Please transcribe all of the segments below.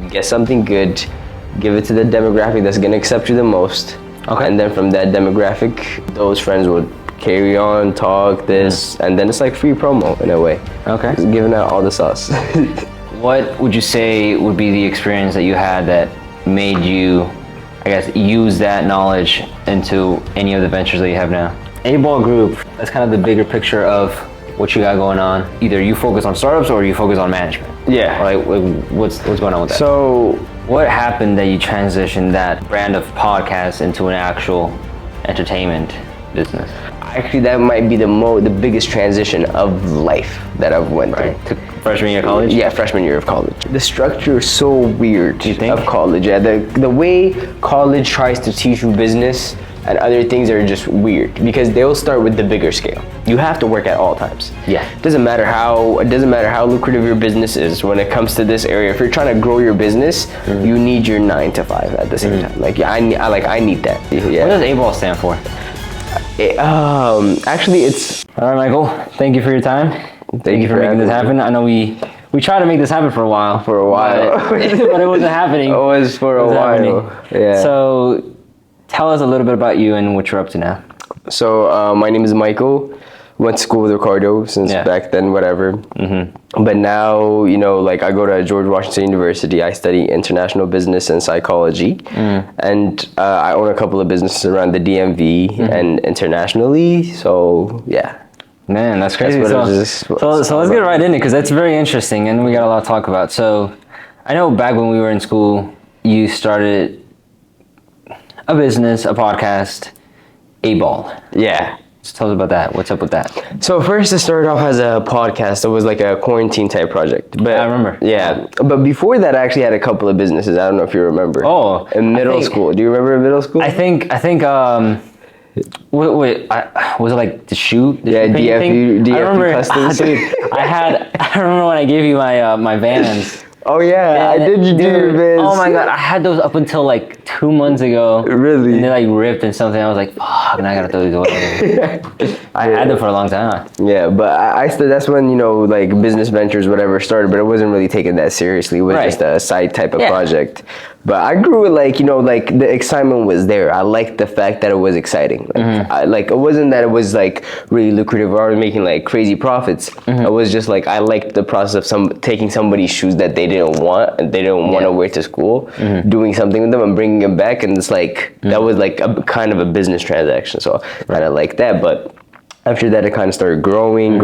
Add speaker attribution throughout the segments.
Speaker 1: get something good, give it to the demographic that's gonna accept you the most.
Speaker 2: Okay.
Speaker 1: And then from that demographic, those friends would carry on, talk this, and then it's like free promo in a way.
Speaker 2: Okay.
Speaker 1: Just giving out all the sauce.
Speaker 2: What would you say would be the experience that you had that made you, I guess, use that knowledge into any of the ventures that you have now? A-Ball Group, that's kind of the bigger picture of what you got going on. Either you focus on startups or you focus on management.
Speaker 1: Yeah.
Speaker 2: Like, what's going on with that?
Speaker 1: So,
Speaker 2: what happened that you transitioned that brand of podcast into an actual entertainment business?
Speaker 1: actually, that might be the biggest transition of life that I've went through.
Speaker 2: To freshman year of college?
Speaker 1: Yeah, freshman year of college. The structure is so weird
Speaker 2: You think?
Speaker 1: of college. Yeah, the way college tries to teach you business and other things are just weird because they'll start with the bigger scale. You have to work at all times.
Speaker 2: Yeah.
Speaker 1: It doesn't matter how lucrative your business is when it comes to this area. If you're trying to grow your business, you need your 9 to 5 at the same time. Like yeah, I need that. Yeah.
Speaker 2: What does A-Ball stand for?
Speaker 1: Actually, it's.
Speaker 2: All right, Michael. Thank you for your time. Thank you for making this happen. I know we tried to make this happen for a while.
Speaker 1: For a while.
Speaker 2: But it wasn't happening.
Speaker 1: It was for a while. Yeah.
Speaker 2: So, tell us a little bit about you and what you're up to now.
Speaker 1: So, my name is Michael. Went to school with Ricardo since back then, whatever. Mm-hmm. But now, like I go to George Washington University. I study international business and psychology. And I own a couple of businesses around the DMV and internationally. So, yeah.
Speaker 2: Man, that's crazy. So let's get right in it because that's very interesting and we got a lot to talk about. So, I know back when we were in school, you started a business, a podcast, A-Ball.
Speaker 1: Yeah.
Speaker 2: So tell us about that. What's up with that?
Speaker 1: So first it started off as a podcast. It was like a quarantine type project. But
Speaker 2: I remember.
Speaker 1: Yeah. But before that I actually had a couple of businesses. I don't know if you remember.
Speaker 2: Oh.
Speaker 1: In middle school. Do you remember in middle school?
Speaker 2: I think was it like the shoe?
Speaker 1: DFU Customs.
Speaker 2: Dude, I remember when I gave you my Vans.
Speaker 1: Oh yeah, I did do your Vans.
Speaker 2: Oh my god, I had those up until like 2 months ago.
Speaker 1: Really?
Speaker 2: And they like ripped and something. I was like, fuck, and I gotta throw these away. I had them for a long time.
Speaker 1: Yeah, but I still, that's when, like business ventures, whatever started, but it wasn't really taken that seriously. It was just a side type of project. But I grew with like the excitement was there. I liked the fact that it was exciting. It wasn't that it was like really lucrative or I was making like crazy profits. It was just like, I liked the process of taking somebody's shoes that they didn't want and they didn't want to wear to school, doing something with them and bringing them back. And it's like, that was like a kind of a business transaction. So I kind of like that. But after that, it kind of started growing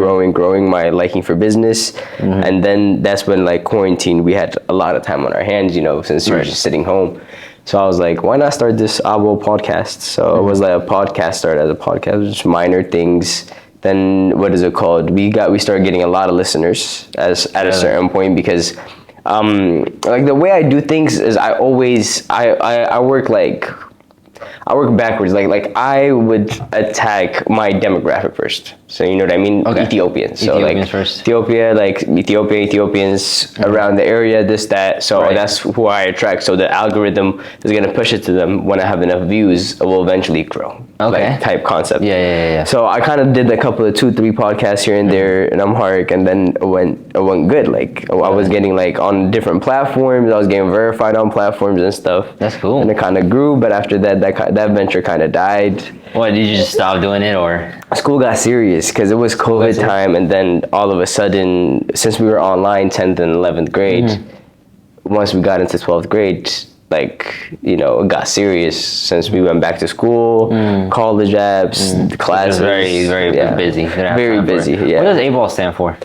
Speaker 1: my liking for business. And then that's when like quarantine, we had a lot of time on our hands, since we were just sitting home. So I was like, why not start this Actionable podcast? So it was like a podcast, started as a podcast, just minor things. Then what is it called? We started getting a lot of listeners at a certain point because like the way I do things is I work backwards. Like I would attack my demographic first. So you know what I mean?
Speaker 2: Okay.
Speaker 1: Ethiopians. So
Speaker 2: Ethiopians first.
Speaker 1: Ethiopians around the area, this, that. So that's who I attract. So the algorithm is gonna push it to them. When I have enough views, it will eventually grow.
Speaker 2: Okay.
Speaker 1: Like type concept.
Speaker 2: Yeah.
Speaker 1: So I kind of did a couple of 2-3 podcasts here and there in Amharic, and then it went good. Like I was getting like on different platforms. I was getting verified on platforms and stuff.
Speaker 2: That's cool.
Speaker 1: And it kind of grew, but after that venture kind of died.
Speaker 2: What, did you just stop doing it or?
Speaker 1: School got serious because it was COVID time, and then all of a sudden, since we were online 10th and 11th grade, once we got into 12th grade, like, it got serious since we went back to school, college apps, classes.
Speaker 2: Very, very busy.
Speaker 1: Very busy, yeah.
Speaker 2: What does A-Ball stand for?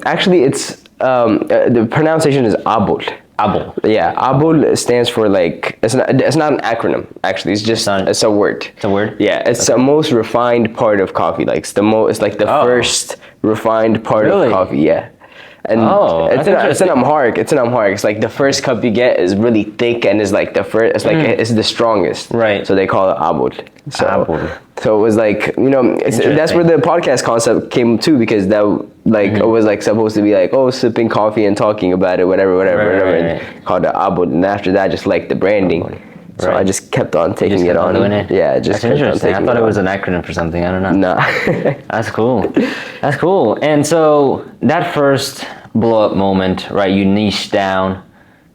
Speaker 1: Actually, it's, the pronunciation is Abul.
Speaker 2: Abul.
Speaker 1: Yeah, Abul stands for like, it's not an acronym, actually. It's just, it's a word.
Speaker 2: It's a word?
Speaker 1: Yeah, it's the most refined part of coffee. Like, it's like the first refined part of coffee, yeah. And it's in Amharic. It's like the first cup you get is really thick and is like the first. It's like it's the strongest.
Speaker 2: Right.
Speaker 1: So they call it Abul. So it was like that's where the podcast concept came to, because that it was like supposed to be like sipping coffee and talking about it, whatever. And called it Abul. And after that, I just liked the branding. So I just kept on taking it on.
Speaker 2: Doing it?
Speaker 1: Yeah, just
Speaker 2: That's interesting. I thought it was an acronym for something. I don't know.
Speaker 1: Nah.
Speaker 2: That's cool. And so that first blow up moment, right? You niche down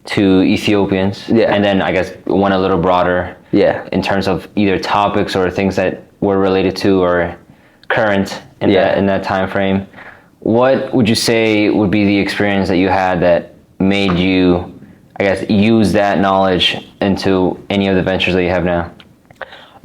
Speaker 2: to Ethiopians, and then I guess went a little broader, in terms of either topics or things that were related to or current in that time frame. What would you say would be the experience that you had that made you, I guess, use that knowledge into any of the ventures that you have now?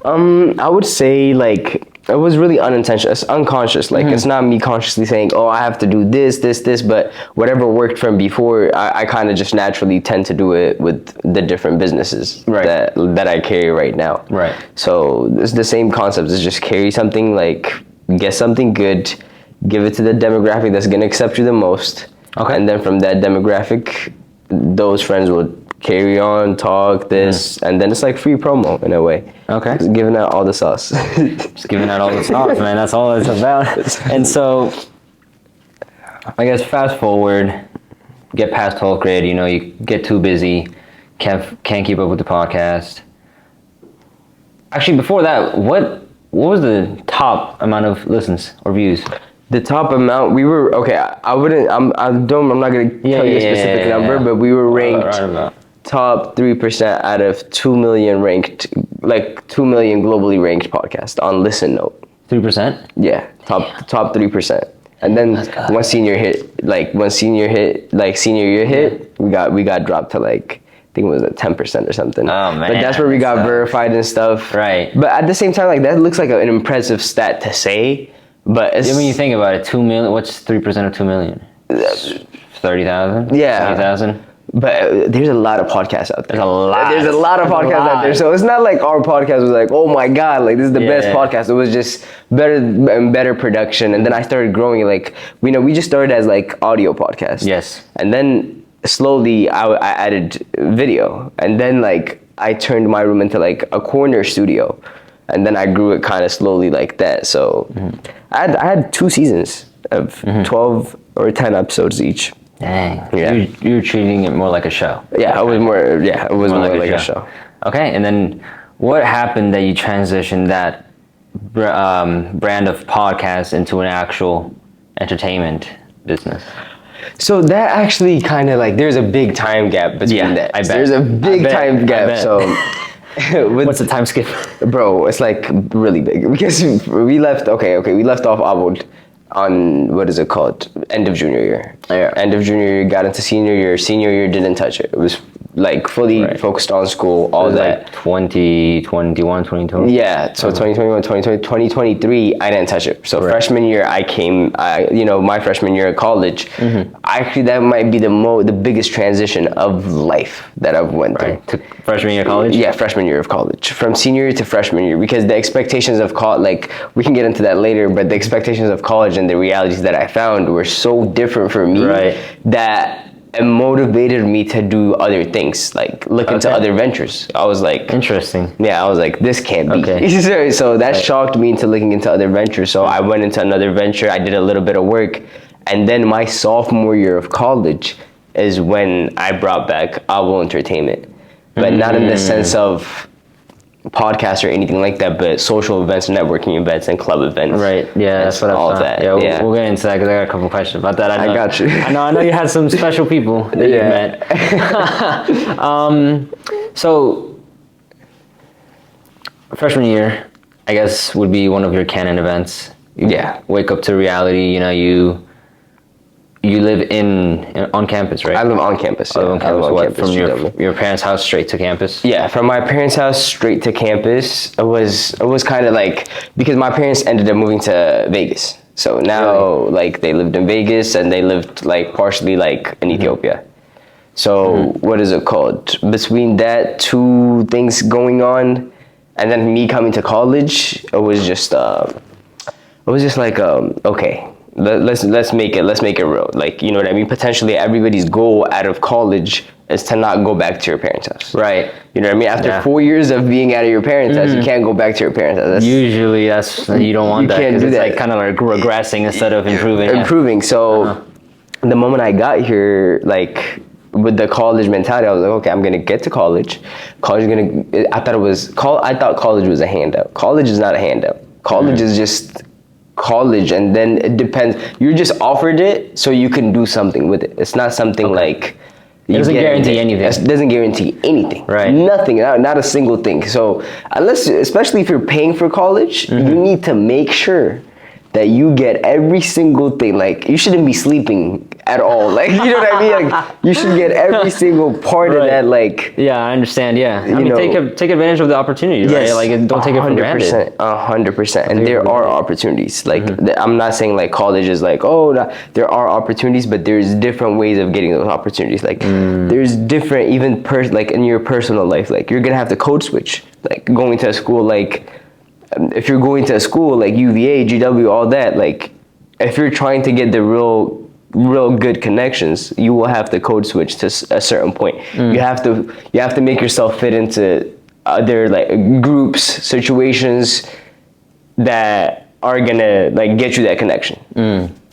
Speaker 1: I would say like it was really unintentional. It's unconscious. Like it's not me consciously saying, "Oh, I have to do this, but whatever worked from before, I kind of just naturally tend to do it with the different businesses that I carry right now.
Speaker 2: Right.
Speaker 1: So it's the same concept. It's just carry something, like get something good, give it to the demographic that's gonna accept you the most, and then from that demographic, those friends will carry on, talk this, and then it's like free promo in a way.
Speaker 2: Okay.
Speaker 1: Just giving out all the sauce.
Speaker 2: Just giving out all the sauce, man. That's all it's about. And so, I guess fast forward, get past 12th grade, you know, you get too busy, can't keep up with the podcast. Actually, before that, what was the top amount of listens or views?
Speaker 1: The top amount, we were, I'm not going to tell you a specific number, but we were ranked top 3% out of 2 million ranked, like 2 million globally ranked podcasts on Listen Note.
Speaker 2: 3%?
Speaker 1: Yeah, top 3%. And then when senior year hit, we got dropped to like, I think it was at 10% or something.
Speaker 2: Oh man.
Speaker 1: But that's where we got verified and stuff.
Speaker 2: Right.
Speaker 1: But at the same time, like that looks like an impressive stat to say. But it's,
Speaker 2: when you think about it, 2 million, what's 3% of 2 million? 30,000?
Speaker 1: Yeah.
Speaker 2: 20,000?
Speaker 1: But there's a lot of podcasts out there.
Speaker 2: There's a lot
Speaker 1: of podcasts out there. So it's not like our podcast was like, oh my God, like this is the best podcast. It was just better and better production. And then I started growing, like, we just started as like audio podcast.
Speaker 2: Yes.
Speaker 1: And then slowly I added video. And then like I turned my room into like a corner studio. And then I grew it kind of slowly like that. So I had 2 seasons of 12 or 10 episodes each.
Speaker 2: Dang. Yeah. You're treating it more like a show.
Speaker 1: Yeah, it was more like a show.
Speaker 2: Okay, and then what happened that you transitioned that brand of podcast into an actual entertainment business?
Speaker 1: So that actually kind of like, there's a big time gap between that.
Speaker 2: I bet.
Speaker 1: There's a big time gap. So
Speaker 2: what's the time skip?
Speaker 1: Bro, it's like really big because we left off Avod on, what is it called? End of junior year.
Speaker 2: Yeah.
Speaker 1: End of junior year, got into senior year. Senior year didn't touch it. It was like fully focused on school, all that.
Speaker 2: Like 2021, 2022?
Speaker 1: Yeah, so 2021, 2020, 2023, I didn't touch it. So freshman year, my freshman year at college, actually that might be the biggest transition of life that I've went through.
Speaker 2: To freshman year of college?
Speaker 1: Yeah, freshman year of college. From senior year to freshman year, because the expectations of college, like, we can get into that later, but the expectations of college and the realities that I found were so different for me that it motivated me to do other things, like look into other ventures. I was like,
Speaker 2: interesting.
Speaker 1: Yeah, I was like, this can't be. So that shocked me into looking into other ventures. So I went into another venture. I did a little bit of work, and then my sophomore year of college is when I brought back Actionable Entertainment, but not in the sense of podcast or anything like that, but social events, networking events, and club events.
Speaker 2: Right. Yeah, that's what I thought.
Speaker 1: That.
Speaker 2: Yeah, we'll get into that because I got a couple questions about that.
Speaker 1: I got you.
Speaker 2: I know you had some special people that you met. So freshman year, I guess, would be one of your canon events. You wake up to reality. You know, you live on campus, right?
Speaker 1: I live on campus.
Speaker 2: Yeah. On campus. From your parents' house straight to campus? Yeah,
Speaker 1: from my parents' house straight to campus. It was kind of like, because my parents ended up moving to Vegas. So now like they lived in Vegas and they lived like partially like in Ethiopia. So what is it called? Between that 2 things going on, and then me coming to college, it was just like okay. Let's make it real. Like, you know what I mean? Potentially everybody's goal out of college is to not go back to your parents' house.
Speaker 2: Right.
Speaker 1: You know what I mean? After 4 years of being out of your parents' house, you can't go back to your parents' house.
Speaker 2: Usually you don't want that.
Speaker 1: You can't do
Speaker 2: it's
Speaker 1: that.
Speaker 2: Like kind of like regressing instead of improving.
Speaker 1: Improving. So the moment I got here, like with the college mentality, I was like, okay, I'm gonna get to college. I thought college was a handout. College is not a handout. College is just college, and then it depends. You're just offered it so you can do something with it. It's not something like
Speaker 2: it doesn't guarantee anything.
Speaker 1: It doesn't guarantee anything.
Speaker 2: Right.
Speaker 1: Nothing. Not a single thing. So especially if you're paying for college, you need to make sure that you get every single thing. Like, you shouldn't be sleeping at all. Like, you know what I mean? Like, you should get every single part of that. Like,
Speaker 2: yeah, I understand. Yeah, I mean, take advantage of the opportunity,
Speaker 1: yes,
Speaker 2: right? Like, don't take it for granted.
Speaker 1: 100%. And there are opportunities. Like, I'm not saying like college is like, oh, no, there are opportunities, but there's different ways of getting those opportunities. Like, there's different, even like in your personal life, like you're gonna have to code switch. Like, going to a school like. If you're going to a school like UVA, GW, all that, like, if you're trying to get the real good connections, you will have to code switch to a certain point. You have to make yourself fit into other like groups, situations that are gonna like get you that connection.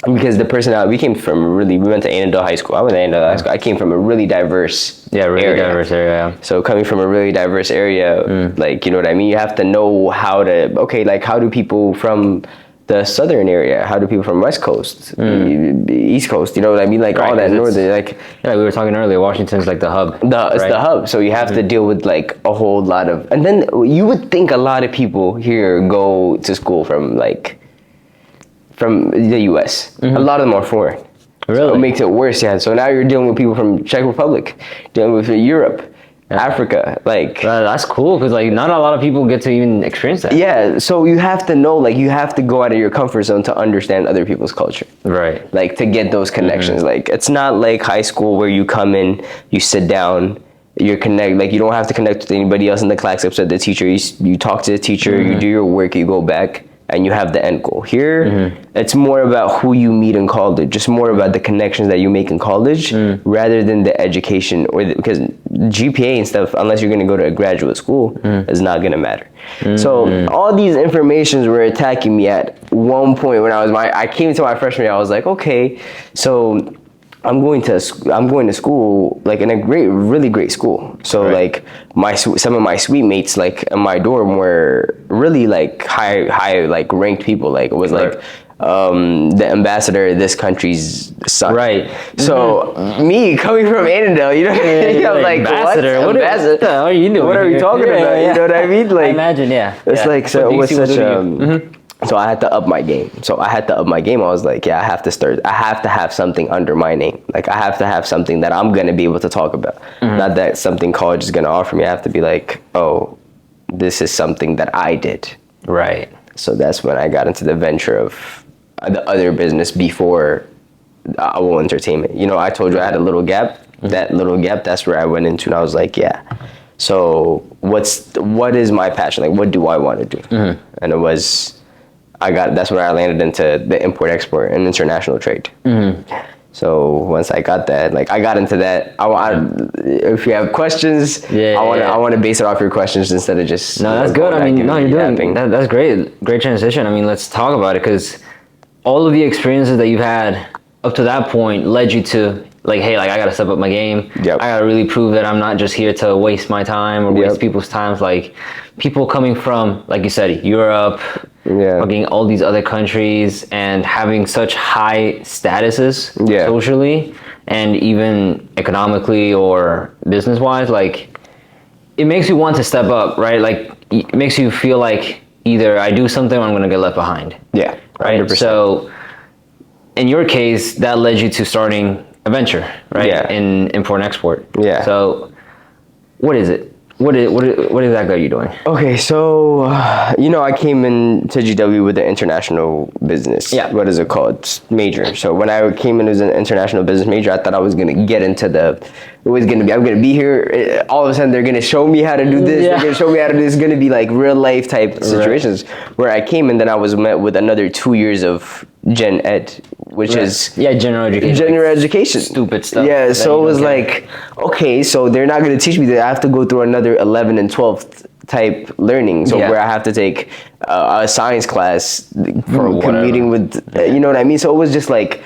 Speaker 1: Because the personality, we went to Annandale High School. I went to Annandale High School. I came from a really diverse
Speaker 2: diverse area.
Speaker 1: So coming from a really diverse area, like, you know what I mean? You have to know how do people from the southern area, how do people from West Coast, East Coast, you know what I mean? Like, all that northern, like...
Speaker 2: Yeah, we were talking earlier, Washington's like the hub.
Speaker 1: It's the hub, so you have to deal with like a whole lot of... And then you would think a lot of people here go to school from the US. A lot of them are foreign.
Speaker 2: Really?
Speaker 1: So it makes it worse, yeah. So now you're dealing with people from Czech Republic, dealing with Europe, Africa, like...
Speaker 2: That's cool, because like not a lot of people get to even experience that.
Speaker 1: Yeah, so you have to know, like, you have to go out of your comfort zone to understand other people's culture.
Speaker 2: Right.
Speaker 1: Like, to get those connections. Like, it's not like high school where you come in, you sit down, you don't have to connect with anybody else in the class except the teacher. You talk to the teacher, you do your work, you go back, and you have the end goal. Here, it's more about who you meet in college, just more about the connections that you make in college, rather than the education, because GPA and stuff, unless you're gonna go to a graduate school, is not gonna matter. So all these informations were attacking me at one point when I came to my freshman year. I was like, okay, so I'm going to school, like, in a really great school. So like some of my suite mates, like, in my dorm were really like high like ranked people. Like, it was like the ambassador of this country's son. Right. So me coming from Annandale, you know what I mean? I'm like,
Speaker 2: ambassador?
Speaker 1: What ambassador?
Speaker 2: What are you doing?
Speaker 1: What are we talking about? You know what I mean? Like,
Speaker 2: I imagine,
Speaker 1: It's like, so it was such so I had to up my game. I was like, yeah, I have to have something under my name. Like, I have to have something that I'm going to be able to talk about. Not that something college is going to offer me. I have to be like, oh, this is something that I did.
Speaker 2: Right.
Speaker 1: So that's when I got into the venture of the other business before Actionable Entertainment. You know, I told you I had a little gap. That little gap, that's where I went into, and I was like, yeah. So what is my passion? Like, what do I want to do? And it was... that's where I landed into the import-export and international trade. So once I got that, like, I got into that. If you have questions, I want to base it off your questions instead of just...
Speaker 2: No, that's good. I mean, no, you're doing... That's great. Great transition. I mean, let's talk about it, because all of the experiences that you've had up to that point led you to, like, hey, like, I got to step up my game. I got to really prove that I'm not just here to waste my time or waste people's times. Like, people coming from, like you said, Europe... fucking all these other countries, and having such high statuses socially and even economically or business wise, like, it makes you want to step up, right? Like, it makes you feel like either I do something or I'm gonna get left behind.
Speaker 1: Yeah, 100%.
Speaker 2: Right. So in your case, that led you to starting a venture, right? In import and export. So what is it? What exactly are you doing? Okay, so, I came into GW with the international business. What is it called? Major. So when I came in as an international business major, I thought I was going to get into I'm going to be here. All of a sudden, they're going to show me how to do this. They're going to show me how to do this. It's going to be like real life type situations. Where I came and then I was met with another 2 years of Gen Ed, which is... general education.
Speaker 1: General education.
Speaker 2: Stupid stuff.
Speaker 1: Yeah, so it was like, okay, so they're not going to teach me that. I have to go through another 11 and 12th type learning. So where I have to take a science class for competing with, you know what I mean? So it was just like,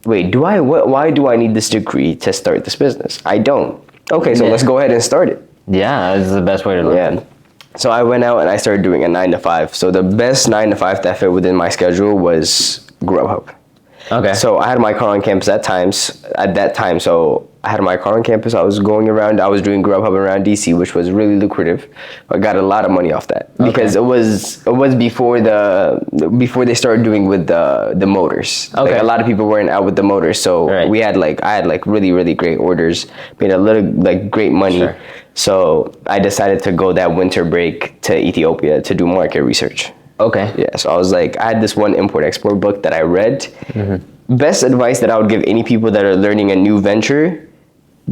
Speaker 1: wait, why do I need this degree to start this business? I don't. Okay, so let's go ahead and start it.
Speaker 2: Yeah, this is the best way to look at it.
Speaker 1: So I went out and I started doing a 9 to 5. So the best 9 to 5 that fit within my schedule was Grubhub.
Speaker 2: Okay.
Speaker 1: So I had my car on campus at that time. So I had my car on campus. I was going around. I was doing Grubhub around DC, which was really lucrative. I got a lot of money off that because it was before they started doing with the motors.
Speaker 2: Okay.
Speaker 1: Like a lot of people weren't out with the motors, so I had really really great orders, made a little great money.
Speaker 2: Sure.
Speaker 1: So I decided to go that winter break to Ethiopia to do market research.
Speaker 2: Okay.
Speaker 1: Yeah, so I was like, I had this one import-export book that I read. Best advice that I would give any people that are learning a new venture,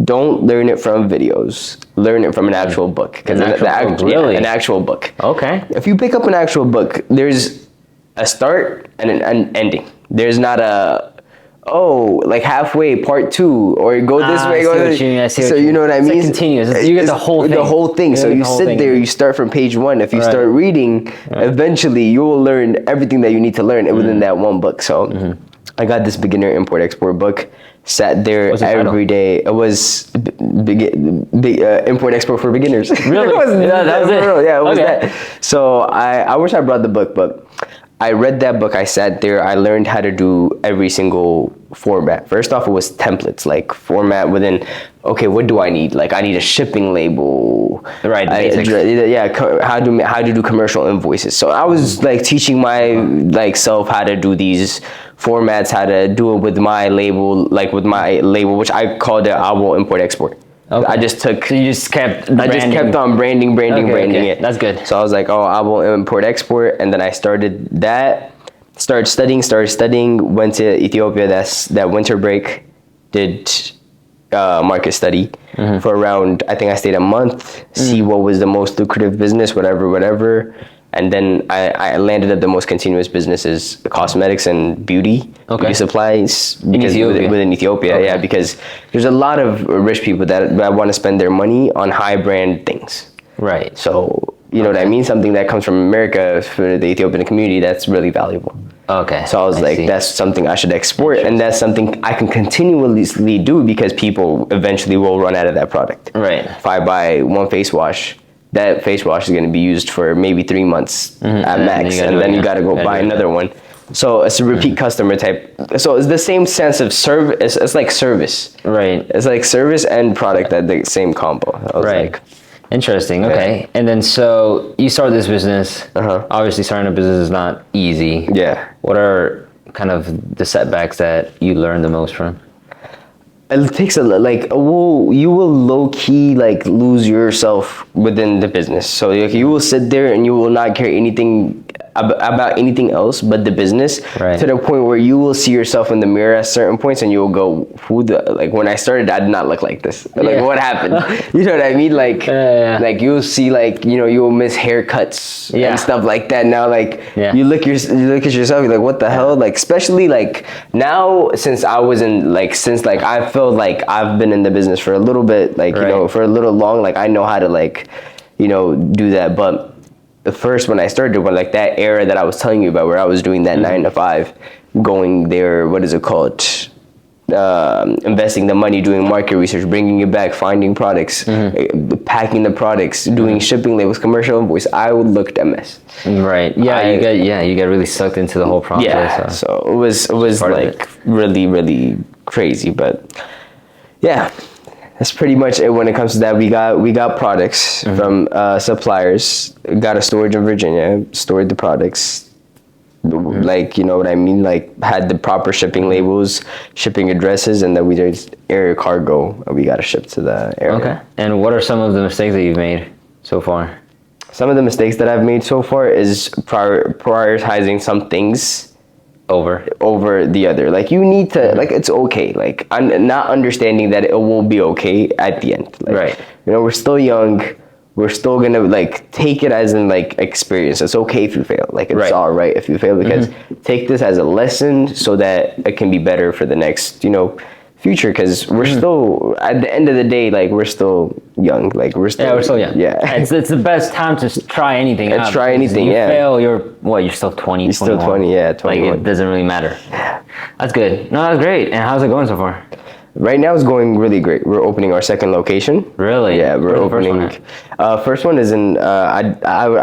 Speaker 1: don't learn it from videos. Learn it from an actual book.
Speaker 2: An actual book, really?
Speaker 1: Yeah, an actual book.
Speaker 2: Okay.
Speaker 1: If you pick up an actual book, there's a start and an ending. There's not like halfway part 2 or go this way, go this way. So you know what I mean?
Speaker 2: It's continuous. You get the whole thing.
Speaker 1: The whole thing. So you sit there, you start from page 1. If you start reading, eventually you will learn everything that you need to learn within that one book. So I got this beginner import-export book, sat there every day. It was import-export for beginners.
Speaker 2: Really?
Speaker 1: That was it. Yeah, it was that. So I wish I brought the book, but I read that book. I sat there. I learned how to do every single format. First off, it was templates, like format within. Okay, what do I need? Like I need a shipping label.
Speaker 2: Right.
Speaker 1: How to do commercial invoices. So I was like teaching my self how to do these formats, how to do it with my label, which I called it Actionable import export.
Speaker 2: Okay.
Speaker 1: I just
Speaker 2: kept
Speaker 1: on branding it.
Speaker 2: That's good.
Speaker 1: So I was like, I will import export, and then I started studying, went to Ethiopia. That winter break, did market study for around, I think I stayed a month, see what was the most lucrative business, whatever. And then I landed at the most continuous businesses, cosmetics and beauty supplies within Ethiopia. Because there's a lot of rich people that want to spend their money on high brand things.
Speaker 2: Right.
Speaker 1: So you know what I mean? Something that comes from America for the Ethiopian community, that's really valuable.
Speaker 2: Okay.
Speaker 1: So I was like, that's something I should export, and that's something I can continuously do because people eventually will run out of that product.
Speaker 2: Right.
Speaker 1: If I buy one face wash, that face wash is going to be used for maybe 3 months at max, and then you got to go buy another one. So it's a repeat customer type. So it's the same sense of service. It's like service.
Speaker 2: Right.
Speaker 1: It's like service and product at the same combo. I was like,
Speaker 2: interesting. Okay. And then so you started this business. Obviously, starting a business is not easy.
Speaker 1: Yeah.
Speaker 2: What are kind of the setbacks that you learned the most from?
Speaker 1: It takes you will low key lose yourself within the business. So you will sit there and you will not care anything about anything else but the business, to the point where you will see yourself in the mirror at certain points and you will go, when I started, I did not look like this. What happened? You know what I mean? You'll see you will miss haircuts and stuff like that. Now you look at yourself, you're like, what the hell? Especially now, since I was in I feel like I've been in the business for a little bit, for a little long, I know how to do that. But the first when I started, that era that I was telling you about, where I was doing that 9 to 5, going there, what is it called? Investing the money, doing market research, bringing it back, finding products, packing the products, doing shipping labels, commercial invoice. I would look a mess.
Speaker 2: Right. Yeah. You get really sucked into the whole process.
Speaker 1: Yeah. So it was really, really crazy, but yeah. That's pretty much it when it comes to that. We got products from suppliers. Got a storage in Virginia. Stored the products. You know what I mean? Had the proper shipping labels, shipping addresses, and then we just air cargo. And we got to ship to the area. Okay.
Speaker 2: And what are some of the mistakes that you've made so far?
Speaker 1: Some of the mistakes that I've made so far is prioritizing some things over the other. You need to it's okay. Not understanding that it will be okay at the end. We're still young. We're still gonna take it as an experience. It's okay if you fail. It's all right if you fail, because take this as a lesson so that it can be better for the next future, because we're still, at the end of the day, we're still young. We're still
Speaker 2: young.
Speaker 1: Yeah.
Speaker 2: It's the best time to try anything out.
Speaker 1: Try anything,
Speaker 2: you fail, you're still 20,
Speaker 1: You're still 20, yeah, 21.
Speaker 2: It doesn't really matter. That's good. No, that's great. And how's it going so far?
Speaker 1: Right now it's going really great. We're opening our second location.
Speaker 2: Really?
Speaker 1: Yeah, we're opening. First one is in I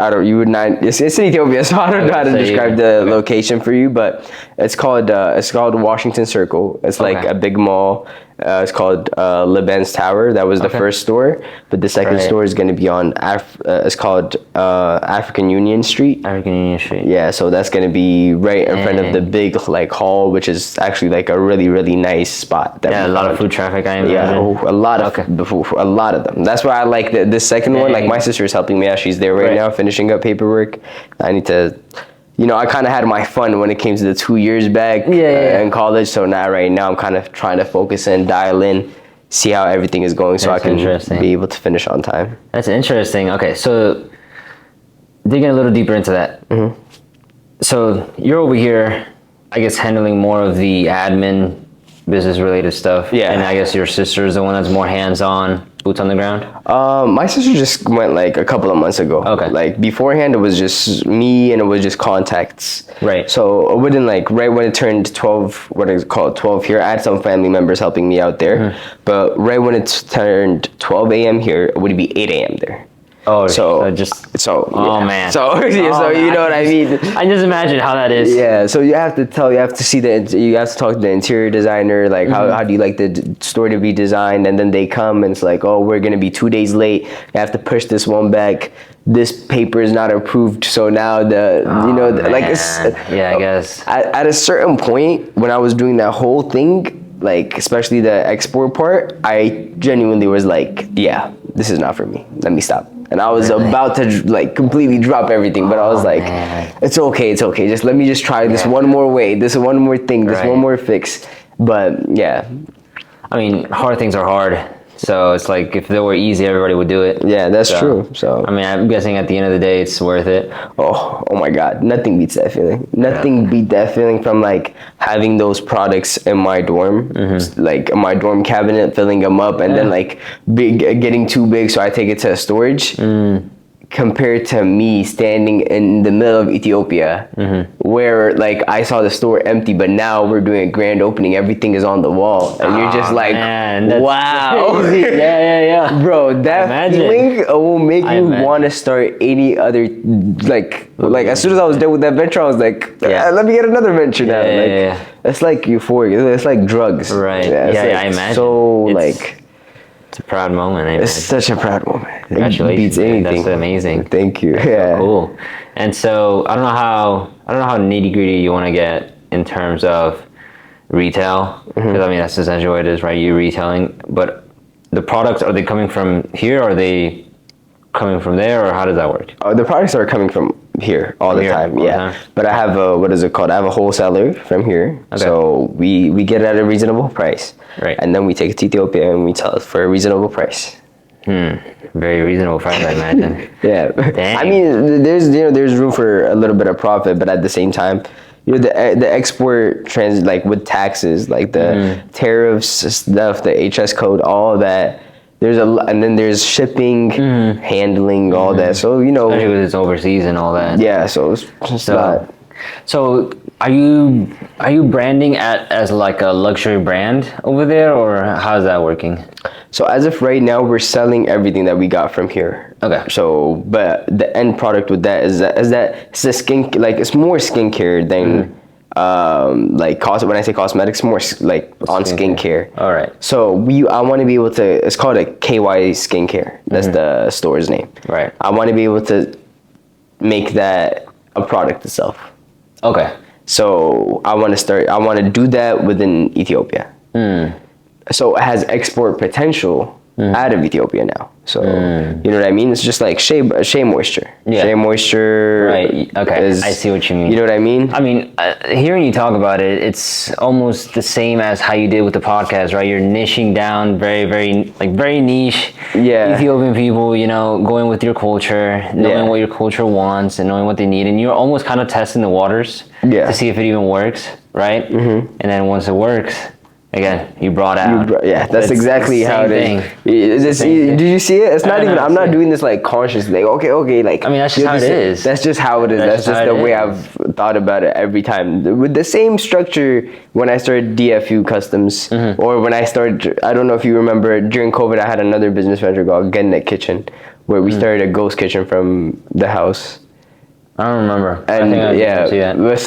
Speaker 1: don't, you would not. It's in Ethiopia, so I don't know how to describe the location for you, but it's called Washington Circle. It's like a big mall. It's called Liban's Tower. That was the first store, but the second store is going to be on it's called African Union Street.
Speaker 2: African Union Street.
Speaker 1: Yeah, so that's going to be right in front of the big like hall, which is actually like a really really nice spot.
Speaker 2: Yeah, a lot of foot traffic. I imagine.
Speaker 1: Yeah, a lot of them. That's why I like the second one. Like my sister is helping me out. She's there right now finishing up paperwork. I need to. You know, I kind of had my fun when it came to the 2 years back in college. So now, right now, I'm kind of trying to focus in, dial in, see how everything is going, so I can be able to finish on time.
Speaker 2: That's interesting. Okay, so digging a little deeper into that. Mm-hmm. So you're over here, I guess, handling more of the admin, business-related stuff. Yeah. And I guess your sister is the one that's more hands-on, boots on the ground?
Speaker 1: My sister just went like a couple of months ago. Okay. Like beforehand, it was just me and it was just contacts. Right. So it wouldn't like right when it turned 12, what is it called, 12 here, I had some family members helping me out there. Mm-hmm. But right when it turned 12 a.m. here, it would be 8 a.m. there. Oh,
Speaker 2: so
Speaker 1: man.
Speaker 2: So
Speaker 1: you know what I mean.
Speaker 2: I just imagine how that is.
Speaker 1: Yeah. So you have to talk to the interior designer, like how do you like the store to be designed, and then they come and it's like, oh, we're gonna be 2 days late. You have to push this one back. This paper is not approved, so now
Speaker 2: I guess
Speaker 1: at a certain point when I was doing that whole thing. Like, especially the export part, I genuinely was like, yeah, this is not for me. Let me stop. And I was about to like completely drop everything, but I was like, it's okay. Just let me just try this one more way, this one more thing, this one more fix. But yeah.
Speaker 2: I mean, hard things are hard. So it's like if they were easy, everybody would do it.
Speaker 1: Yeah, that's true. So
Speaker 2: I mean, I'm guessing at the end of the day, it's worth it.
Speaker 1: Oh my God, nothing beats that feeling. Nothing beat that feeling from like having those products in my dorm, like my dorm cabinet, filling them up, and then like getting too big, so I take it to storage. Compared to me standing in the middle of Ethiopia, where like I saw the store empty, but now we're doing a grand opening, everything is on the wall, and you're just like, wow.
Speaker 2: Yeah.
Speaker 1: Bro, that feeling will make you want to start any other, like as soon as I was done with that venture, I was like, let me get another venture now. It's like euphoric, it's like drugs.
Speaker 2: Right. I imagine.
Speaker 1: So
Speaker 2: it's a proud moment.
Speaker 1: It's such a proud moment.
Speaker 2: Congratulations!
Speaker 1: It beats anything.
Speaker 2: That's amazing.
Speaker 1: Thank you.
Speaker 2: So cool. And so I don't know how nitty gritty you want to get in terms of retail, because I mean that's essentially what it is, right? You're retailing, but the products, are they coming from here? Or are they coming from there, or how does that work?
Speaker 1: The products are coming from here all the time. But I have I have a wholesaler from here, so we get it at a reasonable price. Right. And then we take it to Ethiopia and we sell it for a reasonable price.
Speaker 2: Very reasonable price, I imagine.
Speaker 1: Yeah. Dang. I mean, there's room for a little bit of profit, but at the same time, the export like with taxes, like the tariffs stuff, the HS code, all of that. And then there's shipping, handling, all that. So
Speaker 2: especially with it's overseas and all that.
Speaker 1: Yeah. So it's just not.
Speaker 2: So are you branding as like a luxury brand over there, or how's that working?
Speaker 1: So as of right now, we're selling everything that we got from here. Okay. So, but the end product with that is that it's a like it's more skincare than when I say cosmetics, more like on skincare. All right. So I want to be able to. It's called a KY Skincare. That's the store's name. Right. I want to be able to make that a product itself. Okay. So I want to do that within Ethiopia. So it has export potential out of Ethiopia now. So you know what I mean? It's just like Shea Moisture. Yeah. Shea Moisture. Right. Okay. I see what you mean. You know what I mean?
Speaker 2: I mean, hearing you talk about it, it's almost the same as how you did with the podcast, right? You're niching down very niche. Yeah. Ethiopian people, going with your culture, knowing what your culture wants and knowing what they need, and you're almost kind of testing the waters to see if it even works, right? And then once it works, again, you brought out.
Speaker 1: That's exactly how it is. Did you see it? It's not even. I'm not doing this like consciously. Like okay. Like
Speaker 2: I mean, that's just how it is.
Speaker 1: That's just how it is. That's just the way I've thought about it every time. With the same structure when I started DFU Customs, or when I started, I don't know if you remember, during COVID, I had another business venture called Getting It Kitchen, where we started a ghost kitchen from the house.
Speaker 2: I don't remember.
Speaker 1: And
Speaker 2: I didn't see that.
Speaker 1: but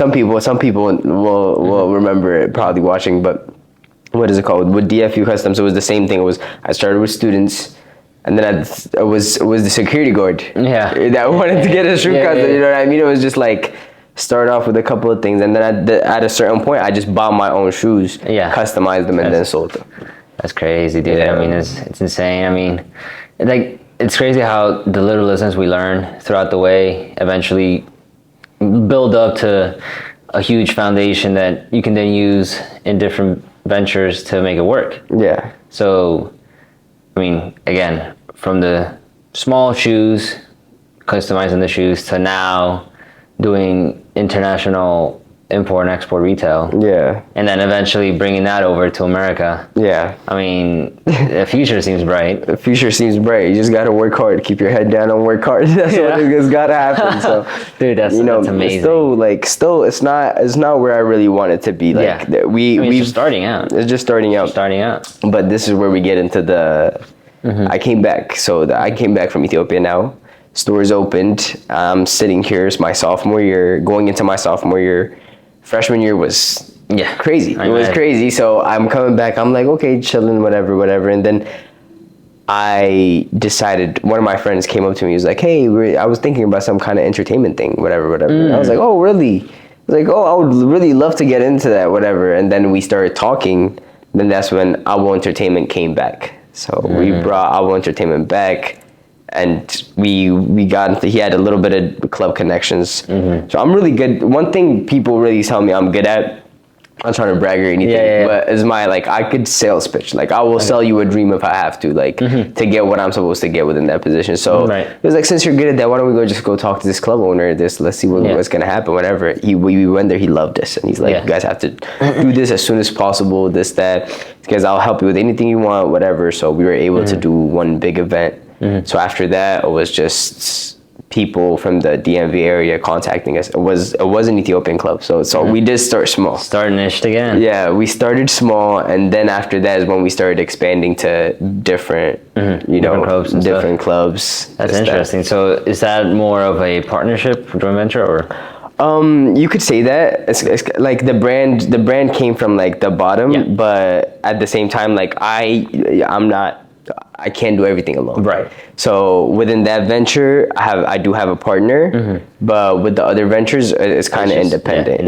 Speaker 1: some people will remember it, probably watching, but what is it called? With DFU Customs, it was the same thing. It was, I started with students, and then I was the security guard.
Speaker 2: Yeah.
Speaker 1: That wanted to get a shoe custom.
Speaker 2: yeah.
Speaker 1: You know what I mean? It was just like start off with a couple of things, and then at a certain point, I just bought my own shoes, customized them, and then sold them.
Speaker 2: That's crazy, dude. I mean, it's insane. I mean, like, it's crazy how the little lessons we learn throughout the way eventually build up to a huge foundation that you can then use in different ventures to make it work.
Speaker 1: Yeah.
Speaker 2: So, I mean, again, from the small shoes, customizing the shoes, to now doing international import and export retail.
Speaker 1: Yeah.
Speaker 2: And then eventually bringing that over to America.
Speaker 1: Yeah.
Speaker 2: I mean, the future seems bright.
Speaker 1: The future seems bright. You just gotta work hard. Keep your head down and work hard. That's what has gotta happen. So,
Speaker 2: dude, that's amazing.
Speaker 1: Still, it's not where I really want it to be. Like,
Speaker 2: it's just starting out.
Speaker 1: It's just starting out. But this is where we get into the. I came back. So I came back from Ethiopia now. Stores opened. I'm sitting here. It's my sophomore year. Going into my sophomore year. Freshman year was crazy. It was crazy. So I'm coming back. I'm like, okay, chilling, whatever. And then I decided, one of my friends came up to me. He was like, hey, I was thinking about some kind of entertainment thing, whatever. And I was like, oh, really? I was like, oh, I would really love to get into that, whatever. And then we started talking. Then that's when Abo Entertainment came back. So we brought Abo Entertainment back. And he had a little bit of club connections. So I'm really good. One thing people really tell me I'm good at, I'm not trying to brag or anything, but is my, like, I could sales pitch. Like, I will sell you a dream if I have to, like, to get what I'm supposed to get within that position. So it was like, since you're good at that, why don't we just go talk to this club owner, let's see what's going to happen, whatever. We went there, he loved us. And he's like, you guys have to do this as soon as possible, this, that, because I'll help you with anything you want, whatever. So we were able to do one big event. So after that, it was just people from the DMV area contacting us. It was an Ethiopian club, so we did start small.
Speaker 2: Starting niche again.
Speaker 1: Yeah, we started small, and then after that is when we started expanding to different, different clubs.
Speaker 2: That's interesting. So is that more of a partnership, joint venture, or?
Speaker 1: You could say that. It's like the brand came from like the bottom, but at the same time, like I can't do everything alone.
Speaker 2: Right.
Speaker 1: So within that venture, I do have a partner, but with the other ventures, it's kind of independent.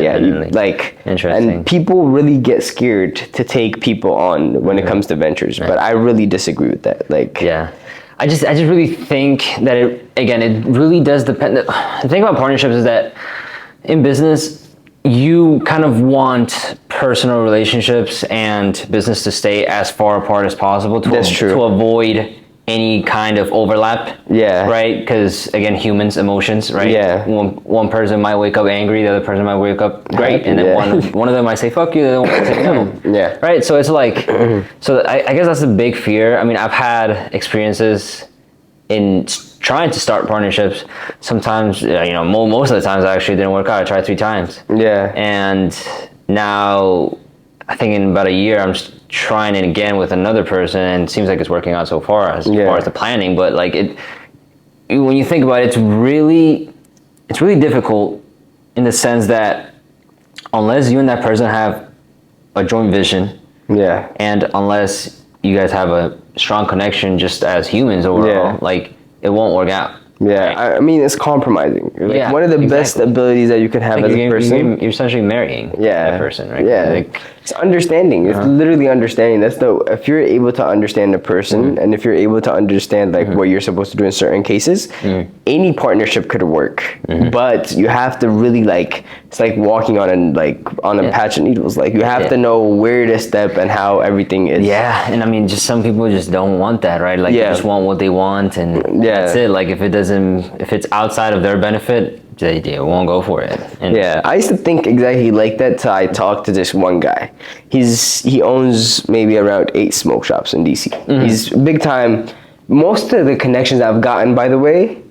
Speaker 2: Interesting.
Speaker 1: And people really get scared to take people on when it comes to ventures, but I really disagree with that. Like,
Speaker 2: I just really think that it really does depend. The thing about partnerships is that in business, you kind of want personal relationships and business to stay as far apart as possible to avoid any kind of overlap. Right? Because again, humans, emotions, right? One person might wake up angry, the other person might wake up great, and then one of them might say fuck you, the other one might say no. Right? So it's like, so I guess that's a big fear. I mean, I've had experiences in trying to start partnerships. Sometimes, most of the times I actually didn't work out. I tried 3 times. And now, I think in about a year, I'm just trying it again with another person, and it seems like it's working out so far as far as the planning. But like when you think about it, it's really difficult in the sense that unless you and that person have a joint vision, and unless you guys have a strong connection just as humans overall, like, it won't work out.
Speaker 1: I mean, it's compromising. Like, one of the best abilities that you can have as a person.
Speaker 2: You're essentially marrying that person, right?
Speaker 1: Like, it's understanding. It's literally understanding. If you're able to understand a person, and if you're able to understand like what you're supposed to do in certain cases, any partnership could work. But you have to really it's like walking on a patch of needles. Like, you have to know where to step and how everything is.
Speaker 2: And I mean, just some people just don't want that, right? Like, they just want what they want, and that's it. Like, if it's outside of their benefit, they won't go for it. And
Speaker 1: I used to think exactly like that till I talked to this one guy. He owns maybe around 8 smoke shops in DC. He's big time. Most of the connections I've gotten, by the way,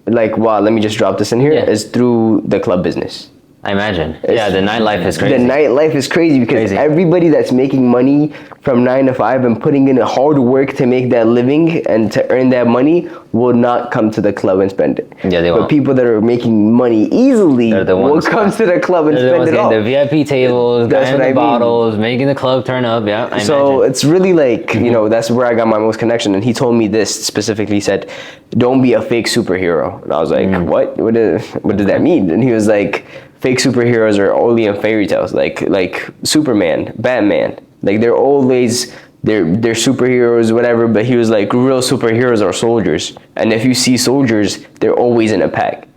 Speaker 1: like, wow, let me just drop this in here, is through the club business.
Speaker 2: I imagine. Yeah, the nightlife is crazy.
Speaker 1: The nightlife is crazy because everybody that's making money from 9 to 5 and putting in hard work to make that living and to earn that money will not come to the club and spend it.
Speaker 2: Yeah, they won't.
Speaker 1: But people that are making money easily will come to the club and spend it all.
Speaker 2: The VIP tables, buying the bottles, making the club turn up. Yeah, I
Speaker 1: so
Speaker 2: imagine.
Speaker 1: it's really like, you know, that's where I got my most connection. And he told me this specifically. He said, "Don't be a fake superhero." And I was like, "What? What does that mean?" And he was like, "Fake superheroes are only in fairy tales, like Superman, Batman. Like they're always they're superheroes, whatever." But he was like, "Real superheroes are soldiers, and if you see soldiers, they're always in a pack.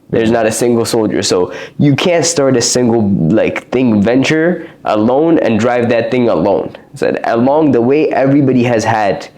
Speaker 1: There's not a single soldier. So you can't start a single venture alone and drive that thing alone." Said along the way, everybody has had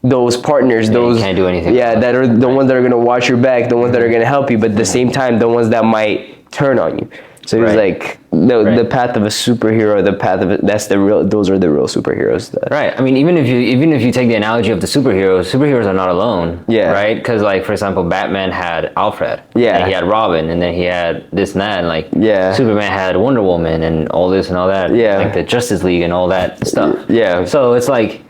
Speaker 1: those partners, those
Speaker 2: you can't do anything.
Speaker 1: Yeah, that are the ones that are gonna watch your back, the ones that are gonna help you, but at the same time, the ones that might turn on you. So he was like, the path of a superhero, the path of those are the real superheroes.
Speaker 2: Right. I mean, even if you take the analogy of the superheroes are not alone.
Speaker 1: Yeah.
Speaker 2: Right. Because like, for example, Batman had Alfred.
Speaker 1: Yeah.
Speaker 2: And he had Robin, and then he had this and that, and like,
Speaker 1: yeah.
Speaker 2: Superman had Wonder Woman and all this and all that.
Speaker 1: Yeah.
Speaker 2: Like the Justice League and all that stuff.
Speaker 1: Yeah.
Speaker 2: So it's like,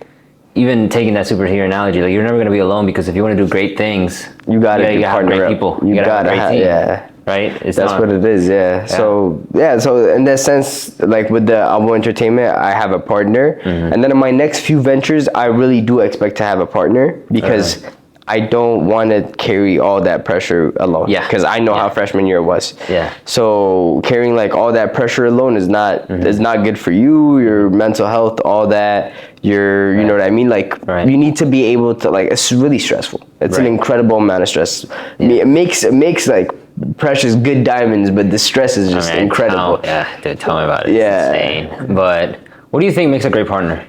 Speaker 2: even taking that superhero analogy, like you're never going to be alone, because if you want to do great things,
Speaker 1: you gotta
Speaker 2: have great people.
Speaker 1: You gotta have a great team. Yeah.
Speaker 2: Right?
Speaker 1: That's what it is, yeah. So in that sense, like with the Actionable Entertainment, I have a partner. And then in my next few ventures, I really do expect to have a partner, because I don't want to carry all that pressure alone. Yeah. Because I know how freshman year was. Yeah. So carrying like all that pressure alone is not good for you, your mental health, all that. You know what I mean? Like you need to be able to, like, it's really stressful. It's an incredible amount of stress. It makes like precious good diamonds, but the stress is just incredible.
Speaker 2: Dude, tell me about it. It's insane. But what do you think makes a great partner?